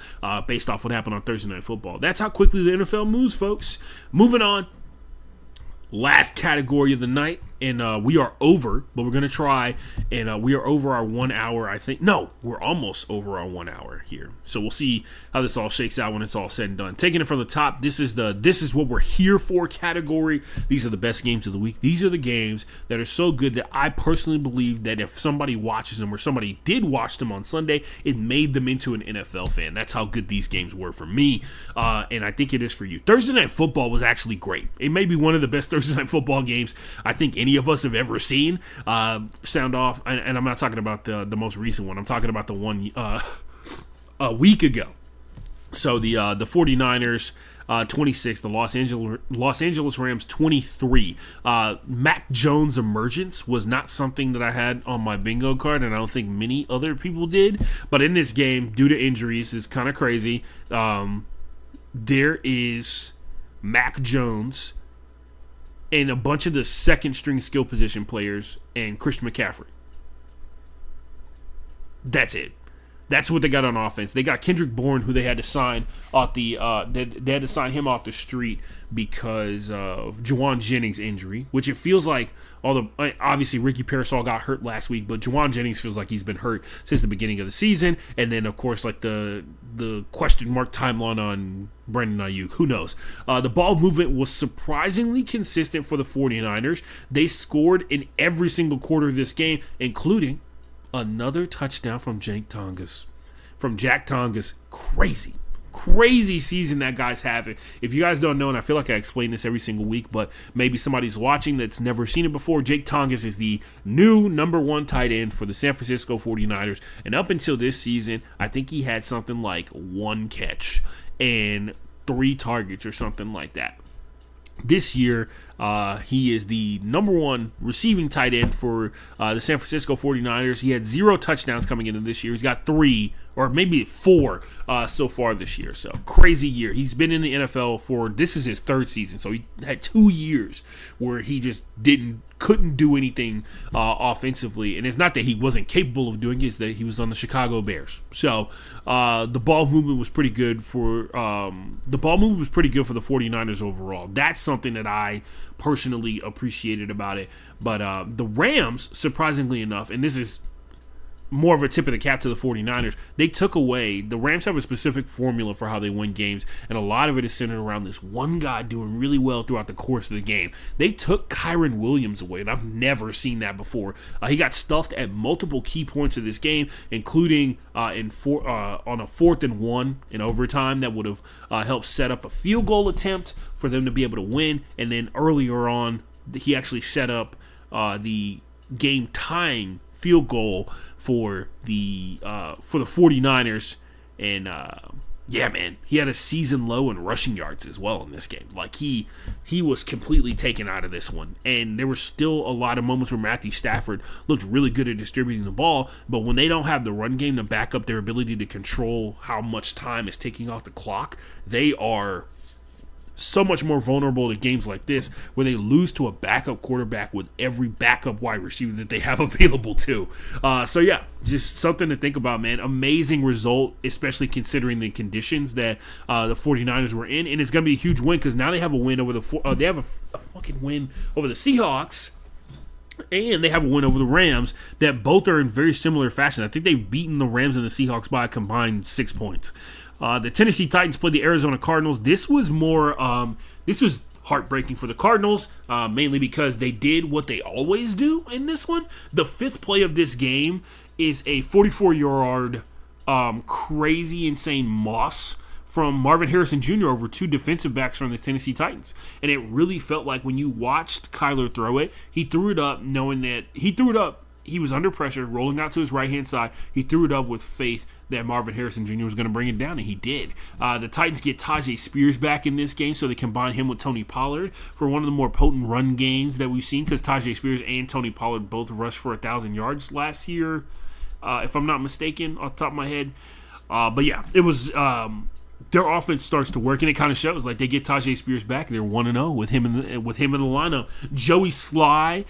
based off what happened on Thursday Night Football. That's how quickly the NFL moves, folks. Moving on. Last category of the night, and we are over, but we're going to try, and we are over our 1 hour, I think. No, we're almost over our 1 hour here. So we'll see how this all shakes out when it's all said and done. Taking it from the top, this is what we're here for category. These are the best games of the week. These are the games that are so good that I personally believe that if somebody watches them or somebody did watch them on Sunday, it made them into an NFL fan. That's how good these games were for me, and I think it is for you. Thursday Night Football was actually great. It may be one of the best Thursday Night Football games I think any of us have ever seen. Sound off, and I'm not talking about the most recent one. I'm talking about the one a week ago. So the 49ers 26, the Los Angeles Rams 23. Mac Jones' emergence was not something that I had on my bingo card, and I don't think many other people did. But in this game, due to injuries, is kind of crazy. There is Mac Jones and a bunch of the second-string skill position players and Christian McCaffrey. That's it. That's what they got on offense. They got Kendrick Bourne, who they had to sign off they had to sign him off the street because of Juwan Jennings' injury, which it feels like obviously Ricky Parasol got hurt last week, but Juwan Jennings feels like he's been hurt since the beginning of the season. And then, of course, like the question mark timeline on Brandon Ayuk. Who knows? The ball movement was surprisingly consistent for the 49ers. They scored in every single quarter of this game, including another touchdown from Jack Tongas. Crazy season that guy's having. If you guys don't know, and I feel like I explain this every single week, but maybe somebody's watching that's never seen it before, Jake Tongas is the new number one tight end for the San Francisco 49ers. And up until this season, I think he had something like 1 catch and 3 targets or something like that. This year, he is the number one receiving tight end for the San Francisco 49ers. He had 0 touchdowns coming into this year. He's got 3 or maybe 4 so far this year. So crazy year. He's been in the NFL this is his 3rd season. So he had 2 years where he just couldn't do anything offensively. And it's not that he wasn't capable of doing it, it's that he was on the Chicago Bears. So the ball movement was pretty good for the 49ers overall. That's something that I personally appreciated about it. But the Rams, surprisingly enough, and this is more of a tip of the cap to the 49ers, the Rams have a specific formula for how they win games, and a lot of it is centered around this one guy doing really well throughout the course of the game. They took Kyren Williams away, and I've never seen that before. He got stuffed at multiple key points of this game, including on a 4th and 1 in overtime that would have helped set up a field goal attempt for them to be able to win, and then earlier on, he actually set up the game-tying field goal for the 49ers, and Yeah, man, he had a season low in rushing yards as well in this game. Like, he was completely taken out of this one. And there were still a lot of moments where Matthew Stafford looked really good at distributing the ball, but when they don't have the run game to back up their ability to control how much time is taking off the clock, they are so much more vulnerable to games like this where they lose to a backup quarterback with every backup wide receiver that they have available too. So yeah, just something to think about, man. Amazing result, especially considering the conditions that the 49ers were in, and it's going to be a huge win because now they have a win over they have a fucking win over the Seahawks. And they have a win over the Rams that both are in very similar fashion. I think they've beaten the Rams and the Seahawks by a combined 6 points. The Tennessee Titans played the Arizona Cardinals. This was heartbreaking for the Cardinals, mainly because they did what they always do in this one. The fifth play of this game is a 44-yard crazy, insane moss from Marvin Harrison Jr. over two defensive backs from the Tennessee Titans. And it really felt like when you watched Kyler throw it, he threw it up knowing that he was under pressure, rolling out to his right-hand side. He threw it up with faith that Marvin Harrison Jr. was going to bring it down, and he did. The Titans get Tajay Spears back in this game, so they combine him with Tony Pollard for one of the more potent run games that we've seen, because Tajay Spears and Tony Pollard both rushed for 1,000 yards last year, if I'm not mistaken, off the top of my head. But yeah, it was their offense starts to work, and it kind of shows. Like, they get Tajay Spears back, and they're 1-0 with him in the lineup. Joey Sly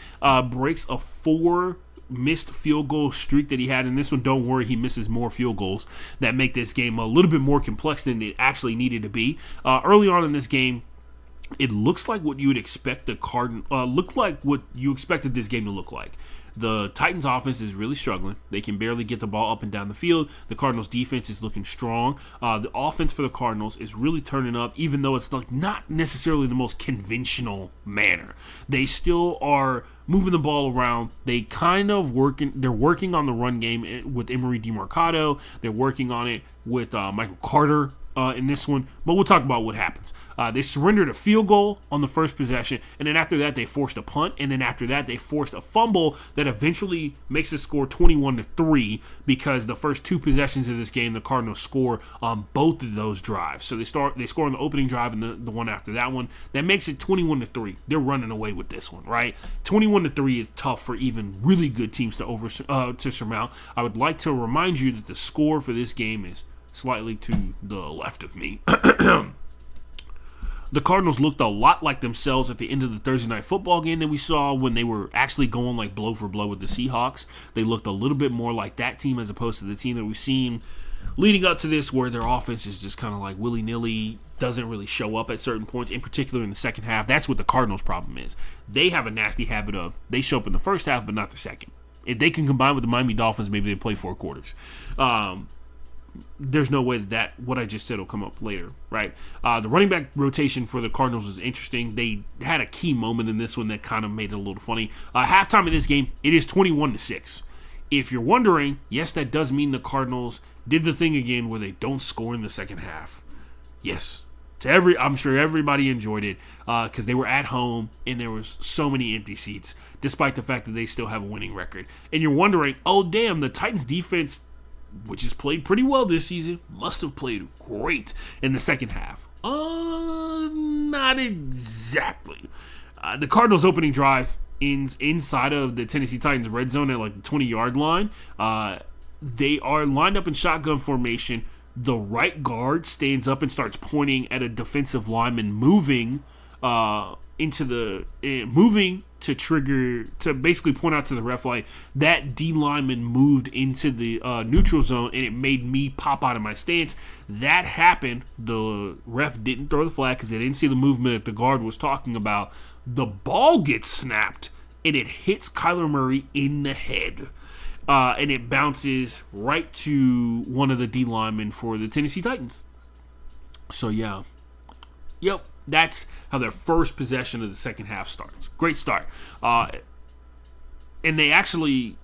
breaks a 4 missed field goal streak that he had in this one. Don't worry, he misses more field goals that make this game a little bit more complex than it actually needed to be. Early on in this game, it looks like what you would expect what you expected this game to look like. The Titans offense is really struggling. They can barely get the ball up and down the field. The Cardinals defense is looking strong. The offense for the Cardinals is really turning up, even though it's like not necessarily the most conventional manner. They still are moving the ball around. They're working on the run game with Emery DeMarcado. They're working on it with Michael Carter in this one, but we'll talk about what happens. They surrendered a field goal on the first possession, and then after that they forced a punt, and then after that they forced a fumble that eventually makes the score 21-3, because the first two possessions of this game the Cardinals score on both of those drives. So they score on the opening drive and the one after that one. That makes it 21-3. They're running away with this one, right? 21-3 is tough for even really good teams to surmount. I would like to remind you that the score for this game is slightly to the left of me. The Cardinals looked a lot like themselves at the end of the Thursday night football game that we saw when they were actually going like blow for blow with the Seahawks. They looked a little bit more like that team as opposed to the team that we've seen leading up to this, where their offense is just kind of like willy-nilly, doesn't really show up at certain points, in particular in the second half. That's what the Cardinals' problem is. They have a nasty habit of, they show up in the first half but not the second. If they can combine with the Miami Dolphins, maybe they play 4 quarters. There's no way that what I just said will come up later, right? The running back rotation for the Cardinals is interesting. They had a key moment in this one that kind of made it a little funny. Halftime of this game, it is 21-6. If you're wondering, yes, that does mean the Cardinals did the thing again where they don't score in the second half. Yes. I'm sure everybody enjoyed it because they were at home and there was so many empty seats, despite the fact that they still have a winning record. And you're wondering, oh, damn, the Titans defense, which has played pretty well this season, must have played great in the second half. Not exactly. The Cardinals' opening drive inside of the Tennessee Titans red zone at like the 20-yard line. They are lined up in shotgun formation. The right guard stands up and starts pointing at a defensive lineman moving to basically point out to the ref like that D lineman moved into the neutral zone, and it made me pop out of my stance. That happened. The ref didn't throw the flag because they didn't see the movement that the guard was talking about. The ball gets snapped and it hits Kyler Murray in the head. And it bounces right to one of the D linemen for the Tennessee Titans. So yeah. Yep. That's how their first possession of the second half starts. Great start. And they actually,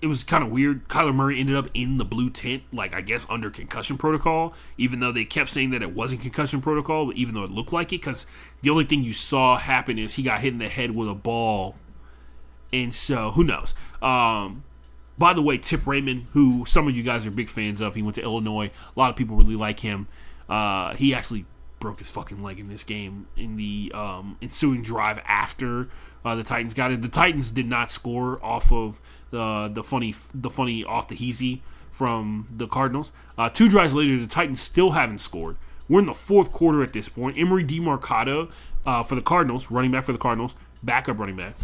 it was kind of weird. Kyler Murray ended up in the blue tent, like I guess under concussion protocol, even though they kept saying that it wasn't concussion protocol, but even though it looked like it, because the only thing you saw happen is he got hit in the head with a ball. And so, who knows? By the way, Tip Raymond, who some of you guys are big fans of, he went to Illinois. A lot of people really like him. He actually broke his fucking leg in this game in the ensuing drive after the Titans got it. The Titans did not score off of the funny off the heezy from the Cardinals. 2 drives later, the Titans still haven't scored. We're in the fourth quarter at this point. Emery DeMarcado for the Cardinals, running back for the Cardinals, backup running back,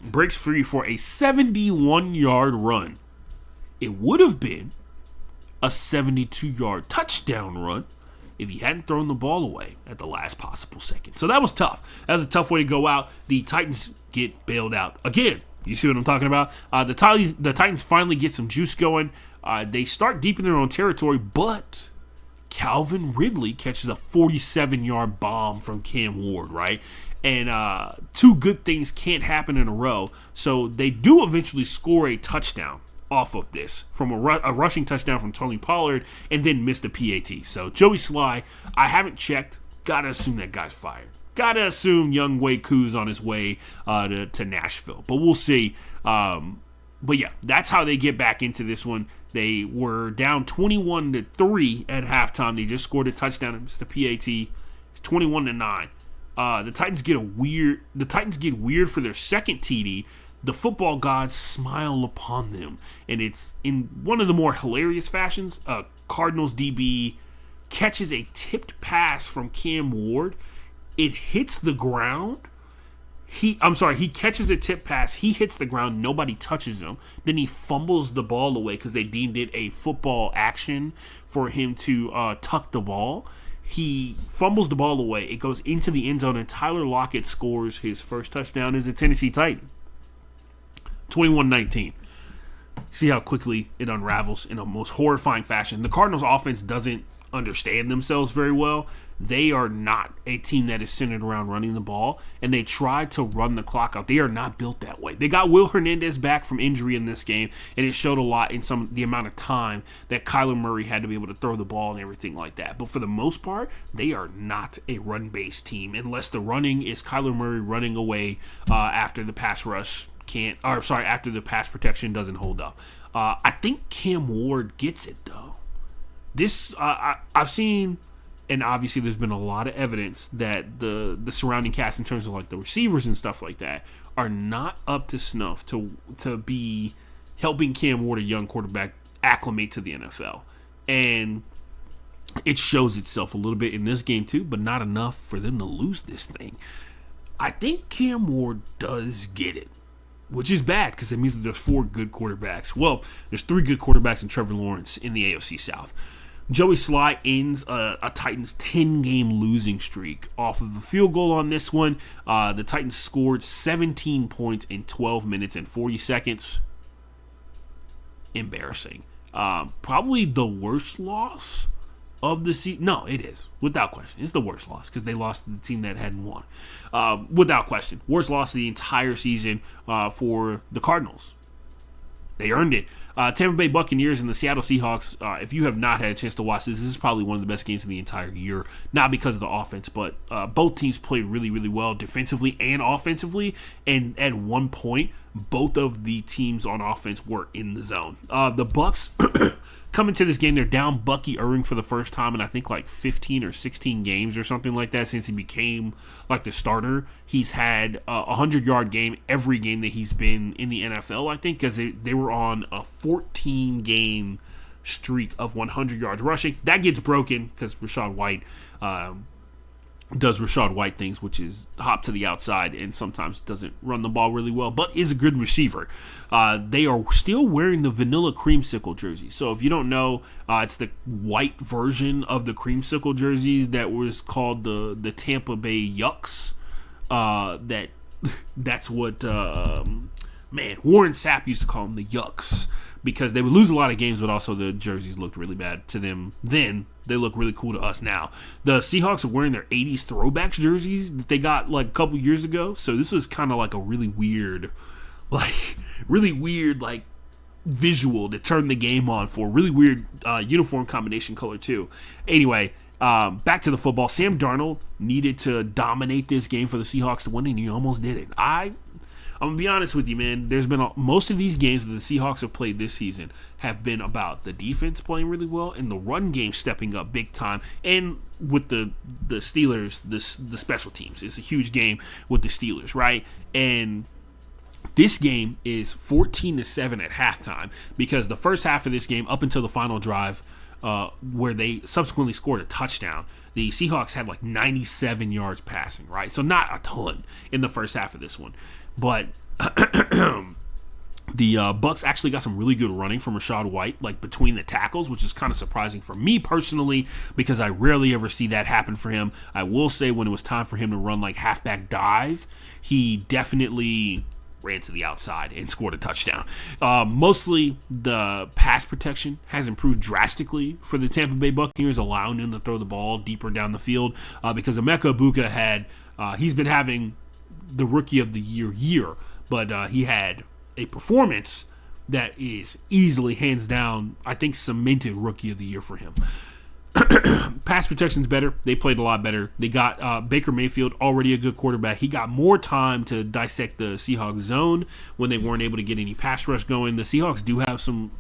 breaks free for a 71-yard run. It would have been a 72-yard touchdown run if he hadn't thrown the ball away at the last possible second. So that was tough. That was a tough way to go out. The Titans get bailed out again. You see what I'm talking about? The Titans finally get some juice going. They start deep in their own territory, but Calvin Ridley catches a 47-yard bomb from Cam Ward, right? And 2 good things can't happen in a row. So they do eventually score a touchdown off of this from a rushing touchdown from Tony Pollard, and then missed the PAT. So Joey Sly, I haven't checked. Gotta assume that guy's fired. Gotta assume young Wade Koo's on his way to Nashville. But we'll see. But yeah, that's how they get back into this one. They were down 21-3 at halftime. They just scored a touchdown and missed the PAT. It's 21-9. The Titans get weird for their second TD. The football gods smile upon them, and it's in one of the more hilarious fashions. Cardinals DB catches a tipped pass from Cam Ward. It hits the ground. He catches a tip pass. He hits the ground. Nobody touches him. Then he fumbles the ball away because they deemed it a football action for him to tuck the ball. He fumbles the ball away. It goes into the end zone, and Tyler Lockett scores his first touchdown as a Tennessee Titan. 21-19. See how quickly it unravels in a most horrifying fashion. The Cardinals offense doesn't understand themselves very well. They are not a team that is centered around running the ball, and they try to run the clock out. They are not built that way. They got Will Hernandez back from injury in this game, and it showed a lot in the amount of time that Kyler Murray had to be able to throw the ball and everything like that. But for the most part, they are not a run-based team unless the running is Kyler Murray running away after the pass rush after the pass protection doesn't hold up. I think Cam Ward gets it though. This I've seen, and obviously there's been a lot of evidence that the surrounding cast in terms of like the receivers and stuff like that are not up to snuff to be helping Cam Ward, a young quarterback, acclimate to the NFL. And it shows itself a little bit in this game too, but not enough for them to lose this thing. I think Cam Ward does get it, which is bad because it means that there's 4 good quarterbacks. Well, there's 3 good quarterbacks in Trevor Lawrence in the AFC South. Joey Sly ends a Titans 10-game losing streak off of a field goal on this one. The Titans scored 17 points in 12 minutes and 40 seconds. Embarrassing. Probably the worst loss of the season. No, it is. Without question. It's the worst loss because they lost to the team that hadn't won. Without question. Worst loss of the entire season for the Cardinals. They earned it. Tampa Bay Buccaneers and the Seattle Seahawks, if you have not had a chance to watch this is probably one of the best games of the entire year. Not because of the offense, but both teams played really, really well defensively and offensively. And at one point, both of the teams on offense were in the zone. The Bucs come into this game, they're down Bucky Irving for the first time in I think like 15 or 16 games or something like that since he became like the starter. He's had a 100-yard game every game that he's been in the NFL, I think, because they were on a 14-game streak of 100 yards rushing. That gets broken because Rachaad White does Rachaad White things, which is hop to the outside and sometimes doesn't run the ball really well, but is a good receiver. They are still wearing the vanilla creamsicle jersey. So if you don't know, it's the white version of the creamsicle jerseys that was called the Tampa Bay Yucks. That's what Warren Sapp used to call them, the Yucks, because they would lose a lot of games, but also the jerseys looked really bad to them then. They look really cool to us now. The Seahawks are wearing their 80s throwbacks jerseys that they got like a couple years ago. So this was kind of like a really weird visual to turn the game on for. Really weird uniform combination color too. Anyway, back to the football. Sam Darnold needed to dominate this game for the Seahawks to win, and he almost did it. I'm going to be honest with you, man. There's been most of these games that the Seahawks have played this season have been about the defense playing really well and the run game stepping up big time. And with the Steelers, the special teams. It's a huge game with the Steelers, right? And this game is 14-7 at halftime because the first half of this game, up until the final drive, where they subsequently scored a touchdown, the Seahawks had like 97 yards passing, right? So not a ton in the first half of this one. But the Bucks actually got some really good running from Rachaad White, like between the tackles, which is kind of surprising for me personally because I rarely ever see that happen for him. I will say when it was time for him to run like halfback dive, he definitely ran to the outside and scored a touchdown. Mostly the pass protection has improved drastically for the Tampa Bay Buccaneers, allowing them to throw the ball deeper down the field because Emeka Egbuka he's been having the Rookie of the Year, but he had a performance that is easily, hands down, I think cemented Rookie of the Year for him. Pass protection's better. They played a lot better. They got Baker Mayfield, already a good quarterback. He got more time to dissect the Seahawks zone when they weren't able to get any pass rush going. The Seahawks do have some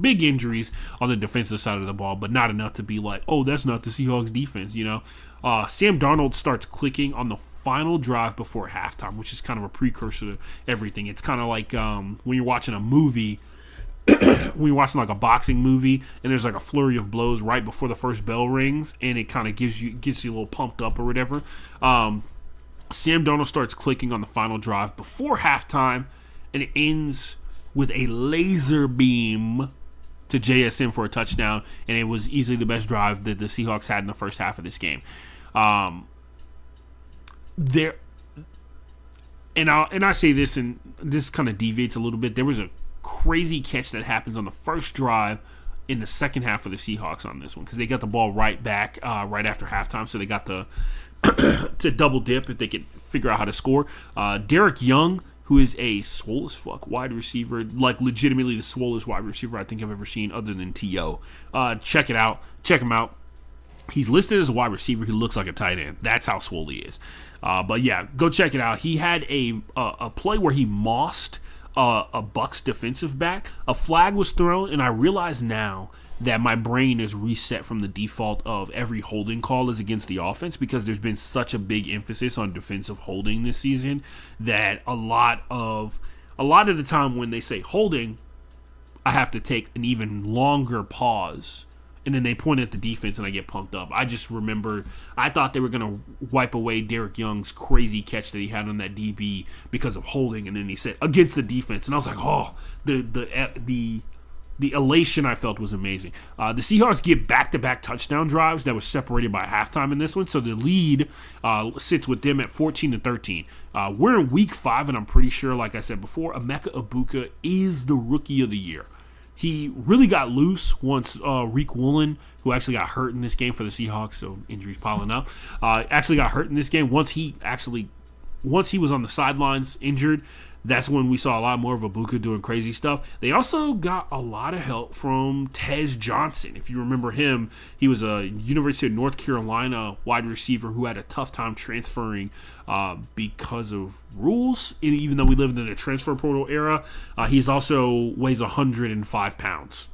big injuries on the defensive side of the ball, but not enough to be like, oh, that's not the Seahawks defense, you know? Sam Darnold starts clicking on the final drive before halftime, which is kind of a precursor to everything. It's kind of like when you're watching a movie, when you're watching like a boxing movie and there's like a flurry of blows right before the first bell rings and it kind of gets you a little pumped up or whatever. Sam Darnold starts clicking on the final drive before halftime and it ends with a laser beam to JSN for a touchdown, and it was easily the best drive that the Seahawks had in the first half of this game. I say this, and this kind of deviates a little bit. There was a crazy catch that happens on the first drive in the second half of the Seahawks on this one because they got the ball right back right after halftime, so they got to double dip if they could figure out how to score. Derek Young, who is a swole as fuck wide receiver, like legitimately the swollest wide receiver I think I've ever seen other than T.O. Check it out. Check him out. He's listed as a wide receiver. He looks like a tight end. That's how swole he is. But yeah, go check it out. He had a play where he mossed a Bucs defensive back. A flag was thrown, and I realize now that my brain is reset from the default of every holding call is against the offense because there's been such a big emphasis on defensive holding this season that a lot of the time when they say holding, I have to take an even longer pause. And then they point at the defense and I get pumped up. I just remember I thought they were going to wipe away Derek Young's crazy catch that he had on that DB because of holding. And then he said against the defense. And I was like, oh, the elation I felt was amazing. The Seahawks get back-to-back touchdown drives that was separated by halftime in this one. So the lead sits with them at 14-13. We're in week 5 and I'm pretty sure, like I said before, Emeka Egbuka is the Rookie of the Year. He really got loose once Reek Woolen, who actually got hurt in this game for the Seahawks, so injuries piling up, actually got hurt in this game. Once he was on the sidelines injured, that's when we saw a lot more of Egbuka doing crazy stuff. They also got a lot of help from Tez Johnson. If you remember him, he was a University of North Carolina wide receiver who had a tough time transferring because of rules, even though we lived in a transfer portal era. He's also weighs 105 pounds.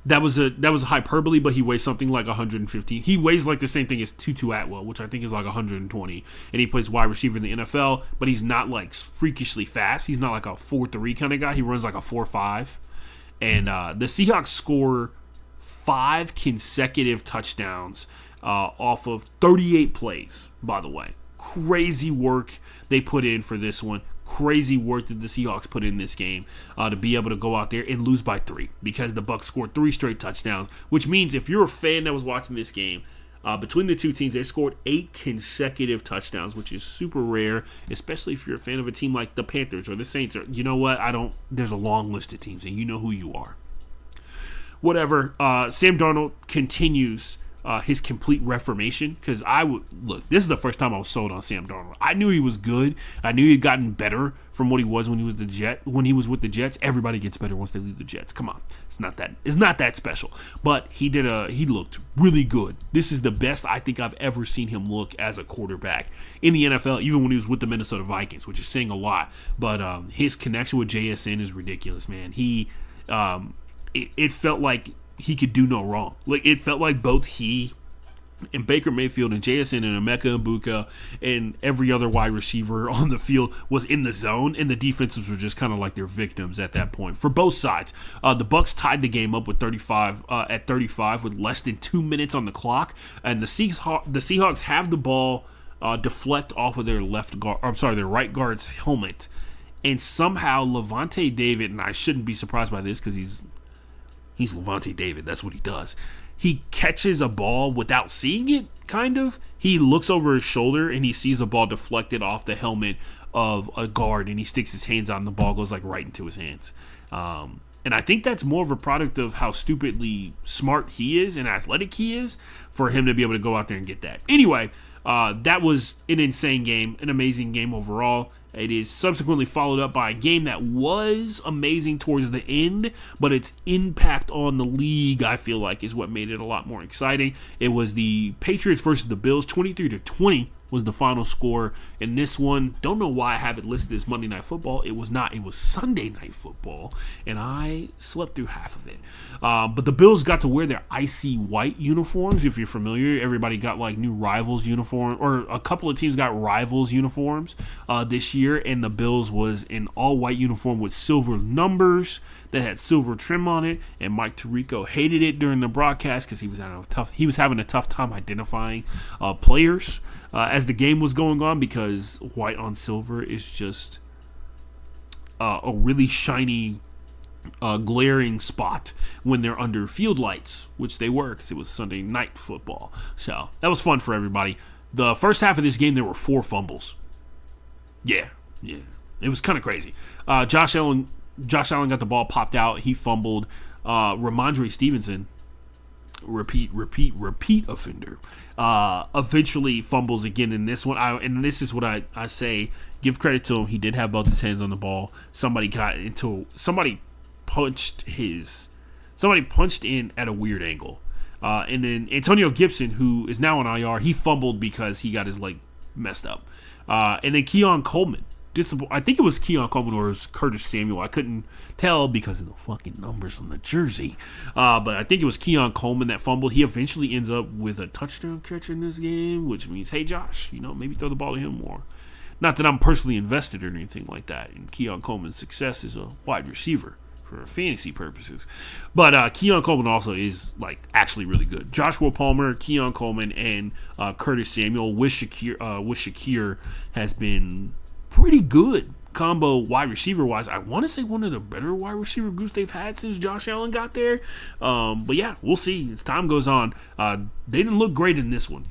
That was a hyperbole, but he weighs something like 150. He weighs like the same thing as Tutu Atwell, which I think is like 120. And he plays wide receiver in the NFL, but he's not like freakishly fast. He's not like a 4.3 kind of guy. He runs like a 4.5. And the Seahawks score 5 consecutive touchdowns off of 38 plays, by the way. Crazy work they put in for this one. Crazy work that the Seahawks put in this game to be able to go out there and lose by 3 because the Bucs scored 3 straight touchdowns, which means if you're a fan that was watching this game, between the two teams, they scored 8 consecutive touchdowns, which is super rare, especially if you're a fan of a team like the Panthers or the Saints. Or you know what? There's a long list of teams, and you know who you are. Whatever. Sam Darnold continues his complete reformation, because this is the first time I was sold on Sam Darnold. I knew he was good. I knew he had gotten better from what he was when he was with the Jets. Everybody gets better once they leave the Jets. Come on. It's not that special. But he looked really good. This is the best I think I've ever seen him look as a quarterback in the NFL, even when he was with the Minnesota Vikings, which is saying a lot. But his connection with JSN is ridiculous, man. It felt like he could do no wrong. Like, it felt like both he and Baker Mayfield and JSN and Emeka Egbuka and every other wide receiver on the field was in the zone, and the defenses were just kind of like their victims at that point for both sides. The Bucks tied the game up with 35 with less than 2 minutes on the clock, and the Seahawks have the ball deflect off of their their right guard's helmet, and somehow Levante David, and I shouldn't be surprised by this because he's Levante David, that's what he does. He catches a ball without seeing it, kind of. He looks over his shoulder and he sees a ball deflected off the helmet of a guard, and he sticks his hands out and the ball goes like right into his hands. And I think that's more of a product of how stupidly smart he is and athletic he is for him to be able to go out there and get that. Anyway, that was an insane game, an amazing game overall. It is subsequently followed up by a game that was amazing towards the end, but its impact on the league, I feel like, is what made it a lot more exciting. It was the Patriots versus the Bills. 23-20 was the final score in this one. Don't know why I have it listed as Monday Night Football. It was not. It was Sunday Night Football, and I slept through half of it. But the Bills got to wear their icy white uniforms. If you're familiar, everybody got like new Rivals uniform, or a couple of teams got Rivals uniforms this year, and the Bills was in all white uniform with silver numbers that had silver trim on it. And Mike Tirico hated it during the broadcast because he was having a tough time identifying players as the game was going on, because white on silver is just a really shiny, glaring spot when they're under field lights, which they were because it was Sunday Night Football. So that was fun for everybody. The first half of this game, there were 4 fumbles. Yeah, it was kind of crazy. Josh Allen got the ball popped out. He fumbled. Ramondre Stevenson, repeat offender, eventually fumbles again in this one. And this is what I say, give credit to him. He did have both his hands on the ball. Somebody punched in at a weird angle. And then Antonio Gibson, who is now on IR, he fumbled because he got his leg messed up. And then Keon Coleman. I think it was Keon Coleman or it was Curtis Samuel. I couldn't tell because of the fucking numbers on the jersey. But I think it was Keon Coleman that fumbled. He eventually ends up with a touchdown catch in this game, which means, hey, Josh, maybe throw the ball to him more. Not that I'm personally invested or anything like that in Keon Coleman's success as a wide receiver for fantasy purposes. But Keon Coleman also is actually really good. Joshua Palmer, Keon Coleman, and Curtis Samuel with Shakir has been pretty good combo wide receiver wise. I want to say one of the better wide receiver groups they've had since Josh Allen got there. But yeah, we'll see as time goes on. They didn't look great in this one.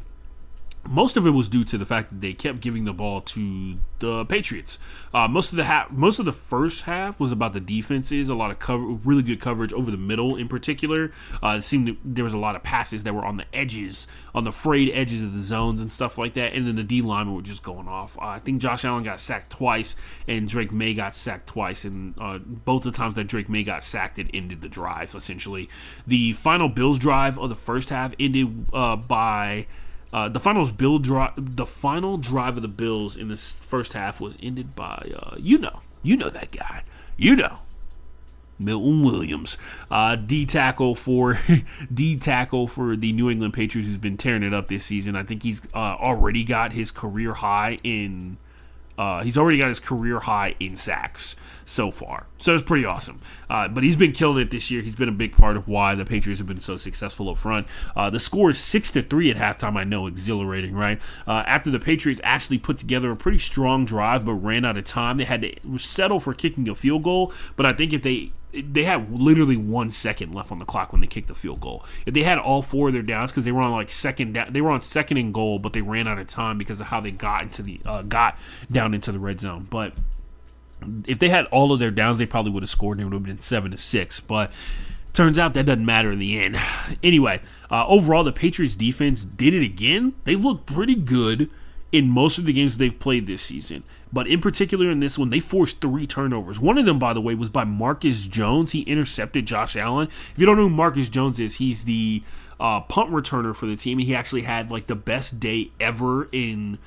Most of it was due to the fact that they kept giving the ball to the Patriots. Most of the first half was about the defenses, a lot of really good coverage over the middle in particular. It seemed there was a lot of passes that were on the edges, on the frayed edges of the zones and stuff like that, and then the D linemen were just going off. I think Josh Allen got sacked twice, and Drake May got sacked twice, and both the times that Drake May got sacked, it ended the drive, essentially. The final Bills drive of the first half ended by... The final drive of the Bills in this first half was ended by, you know that guy, Milton Williams, D tackle for the New England Patriots, who's been tearing it up this season. I think he's already got his career high in sacks so far. So it's pretty awesome. But he's been killing it this year. He's been a big part of why the Patriots have been so successful up front. The score is 6-3 at halftime. I know, exhilarating, right? After the Patriots actually put together a pretty strong drive but ran out of time, they had to settle for kicking a field goal. But I think if they had literally 1 second left on the clock when they kicked the field goal. If they had all 4 of their downs, because they were on second and goal, but they ran out of time because of how they got down into the red zone. But if they had all of their downs, they probably would have scored, and it would have been 7-6. But Turns out that doesn't matter in the end. Anyway, overall, the Patriots defense did it again. They looked pretty good in most of the games they've played this season. But in particular in this one, they forced 3 turnovers. One of them, by the way, was by Marcus Jones. He intercepted Josh Allen. If you don't know who Marcus Jones is, he's the punt returner for the team. He actually had like the best day ever in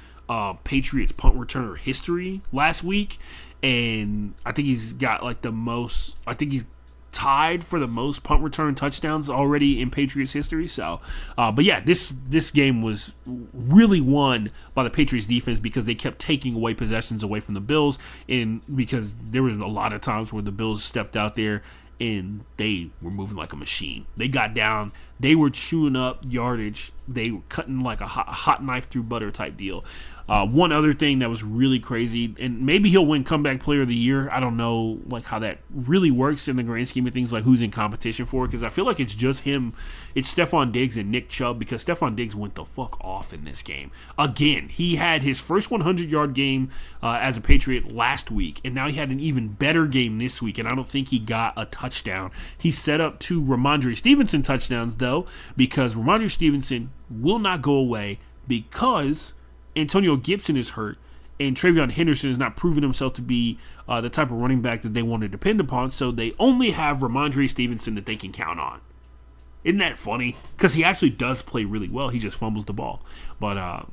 Patriots punt returner history last week. And I think he's got like the most, I think he's tied for the most punt return touchdowns already in Patriots history. So, but yeah, this game was really won by the Patriots defense because they kept taking away possessions away from the Bills, and because there was a lot of times where the Bills stepped out there and they were moving like a machine. They got down, they were chewing up yardage, they were cutting like a hot knife through butter type deal. One other thing that was really crazy, and maybe he'll win Comeback Player of the Year. I don't know like how that really works in the grand scheme of things, like who's in competition for it, because I feel like it's just him. It's Stephon Diggs and Nick Chubb, because Stephon Diggs went the fuck off in this game. Again, he had his first 100-yard game as a Patriot last week, and now he had an even better game this week, and I don't think he got a touchdown. He set up 2 Ramondre Stevenson touchdowns, though, because Ramondre Stevenson will not go away because Antonio Gibson is hurt, and TreVeyon Henderson has not proven himself to be the type of running back that they want to depend upon, so they only have Ramondre Stevenson that they can count on. Isn't that funny? Because he actually does play really well. He just fumbles the ball. But,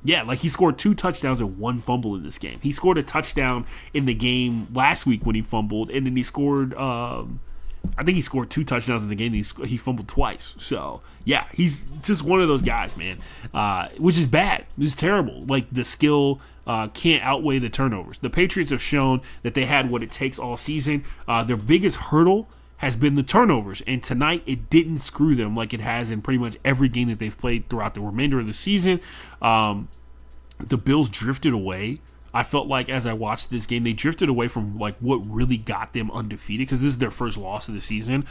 yeah, like he scored 2 touchdowns and 1 fumble in this game. He scored a touchdown in the game last week when he fumbled, and then he scored I think he scored 2 touchdowns in the game. He fumbled twice. So, yeah, he's just one of those guys, man, which is bad. It's terrible. Like, the skill can't outweigh the turnovers. The Patriots have shown that they had what it takes all season. Their biggest hurdle has been the turnovers, and tonight it didn't screw them like it has in pretty much every game that they've played throughout the remainder of the season. The Bills drifted away. I felt like as I watched this game, they drifted away from like what really got them undefeated, because this is their first loss of the season.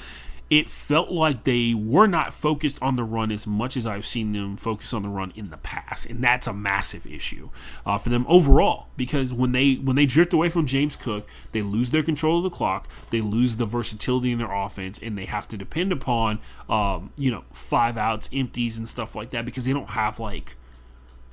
It felt like they were not focused on the run as much as I've seen them focus on the run in the past, and that's a massive issue for them overall, because when they drift away from James Cook, they lose their control of the clock, they lose the versatility in their offense, and they have to depend upon 5 outs, empties, and stuff like that, because they don't have like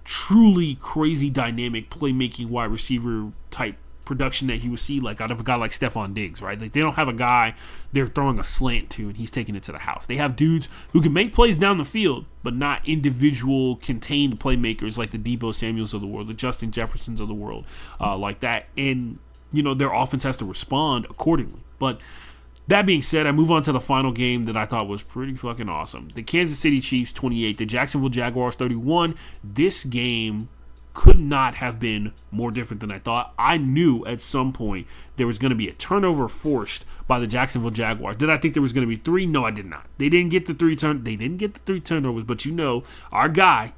truly crazy dynamic playmaking wide receiver type production that you would see like out of a guy like Stephon Diggs, right? Like they don't have a guy they're throwing a slant to and he's taking it to the house. They have dudes who can make plays down the field, but not individual contained playmakers like the Deebo Samuels of the world, the Justin Jeffersons of the world, like that. And their offense has to respond accordingly. But that being said, I move on to the final game that I thought was pretty fucking awesome. The Kansas City Chiefs 28, the Jacksonville Jaguars 31. This game could not have been more different than I thought. I knew at some point there was going to be a turnover forced by the Jacksonville Jaguars. Did I think there was going to be 3? No, I did not. They didn't get the 3 turnovers, but our guy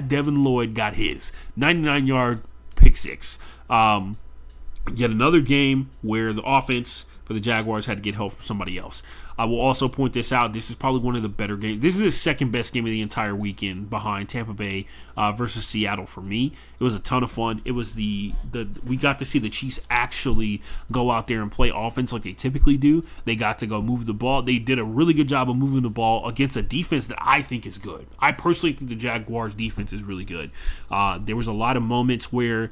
Devin Lloyd got his 99-yard pick six. Yet another game where the offense for the Jaguars had to get help from somebody else. I will also point this out. This is probably one of the better games. This is the second best game of the entire weekend behind Tampa Bay versus Seattle for me. It was a ton of fun. It was we got to see the Chiefs actually go out there and play offense like they typically do. They got to go move the ball. They did a really good job of moving the ball against a defense that I think is good. I personally think the Jaguars defense is really good. There was a lot of moments where,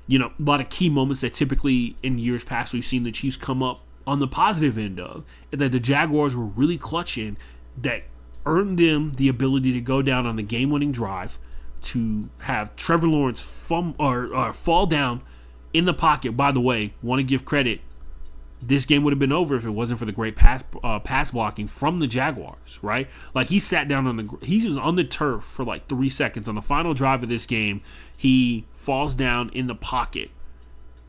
a lot of key moments that typically in years past we've seen the Chiefs come up on the positive end of, that the Jaguars were really clutching, that earned them the ability to go down on the game-winning drive, to have Trevor Lawrence fall down in the pocket. By the way, want to give credit, this game would have been over if it wasn't for the great pass blocking from the Jaguars, right? Like he sat down he was on the turf for like 3 seconds on the final drive of this game. He falls down in the pocket,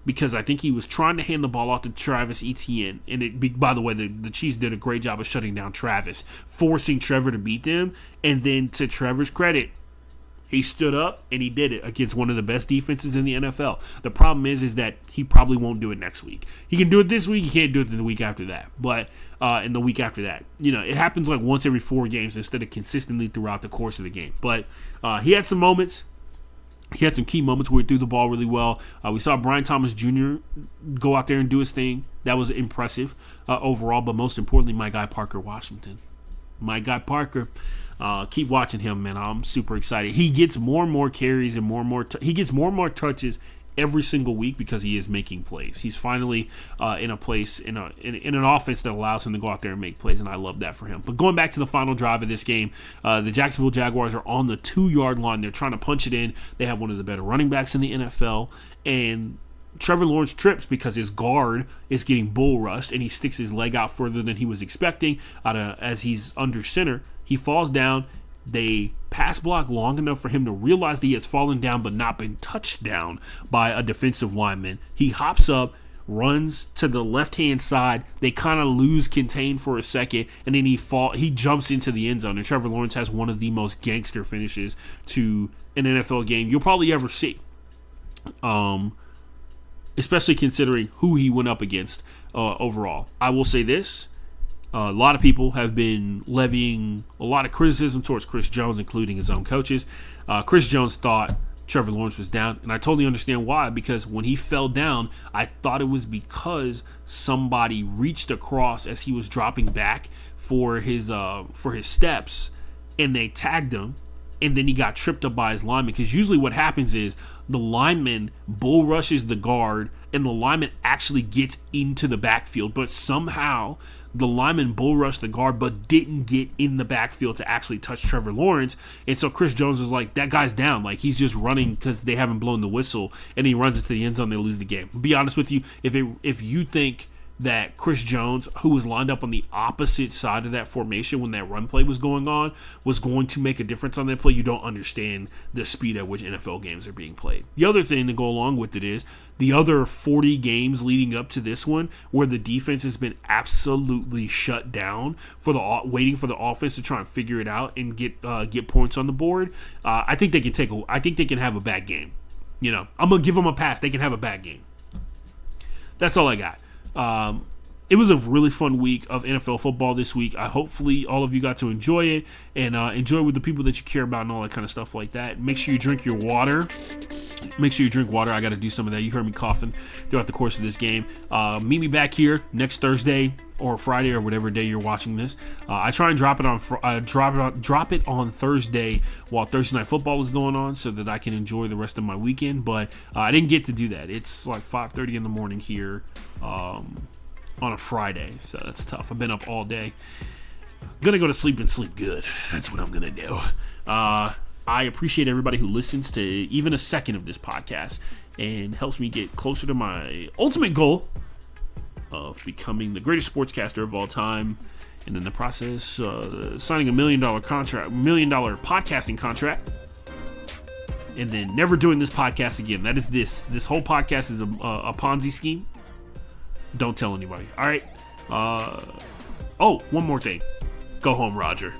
because I think he was trying to hand the ball off to Travis Etienne. And by the way, the Chiefs did a great job of shutting down Travis, forcing Trevor to beat them. And then to Trevor's credit, he stood up and he did it against one of the best defenses in the NFL. The problem is that he probably won't do it next week. He can do it this week. He can't do it in the week after that. But in the week after that, it happens like once every 4 games instead of consistently throughout the course of the game. But he had some moments. He had some key moments where he threw the ball really well. We saw Brian Thomas Jr. go out there and do his thing. That was impressive overall, but most importantly, my guy Parker Washington. My guy Parker, keep watching him, man. I'm super excited. He gets more and more carries and he gets more and more touches every single week because he is making plays. He's finally in a place in an offense that allows him to go out there and make plays, and I love that for him. But going back to the final drive of this game, the Jacksonville Jaguars are on the 2-yard line. They're trying to punch it in. They have one of the better running backs in the NFL, and Trevor Lawrence trips because his guard is getting bull rushed, and he sticks his leg out further than he was expecting as he's under center. He falls down. They pass block long enough for him to realize that he has fallen down but not been touched down by a defensive lineman. He hops up, runs to the left-hand side. They kind of lose contain for a second, and then he jumps into the end zone. And Trevor Lawrence has one of the most gangster finishes to an NFL game you'll probably ever see. Especially considering who he went up against overall. I will say this. A lot of people have been levying a lot of criticism towards Chris Jones, including his own coaches. Chris Jones thought Trevor Lawrence was down, and I totally understand why, because when he fell down, I thought it was because somebody reached across as he was dropping back for his steps, and they tagged him, and then he got tripped up by his lineman, because usually what happens is the lineman bull rushes the guard, and the lineman actually gets into the backfield, but somehow the lineman bull rushed the guard but didn't get in the backfield to actually touch Trevor Lawrence. And so Chris Jones was like, that guy's down. Like, he's just running because they haven't blown the whistle, and he runs into the end zone, they lose the game. I'll be honest with you, if you think that Chris Jones, who was lined up on the opposite side of that formation when that run play was going on, was going to make a difference on that play, you don't understand the speed at which NFL games are being played. The other thing to go along with it is the other 40 games leading up to this one where the defense has been absolutely shut down waiting for the offense to try and figure it out and get points on the board. I think they can have a bad game. You know, I'm gonna give them a pass. They can have a bad game. That's all I got. It was a really fun week of NFL football this week. Hopefully all of you got to enjoy it and enjoy with the people that you care about and all that kind of stuff like that. Make sure you drink your water. Make sure you drink water. I got to do some of that. You heard me coughing throughout the course of this game. Meet me back here next Thursday or Friday or whatever day you're watching this. I try and drop it on Thursday while Thursday Night Football is going on so that I can enjoy the rest of my weekend. But I didn't get to do that. It's like 5:30 in the morning here on a Friday, so that's tough. I've been up all day. I'm gonna go to sleep and sleep good. That's what I'm gonna do. I appreciate everybody who listens to even a second of this podcast and helps me get closer to my ultimate goal of becoming the greatest sportscaster of all time, and in the process signing $1 million podcasting contract, and then never doing this podcast again. That is this whole podcast is a Ponzi scheme. Don't tell anybody. All right. One more thing. Go home, Roger.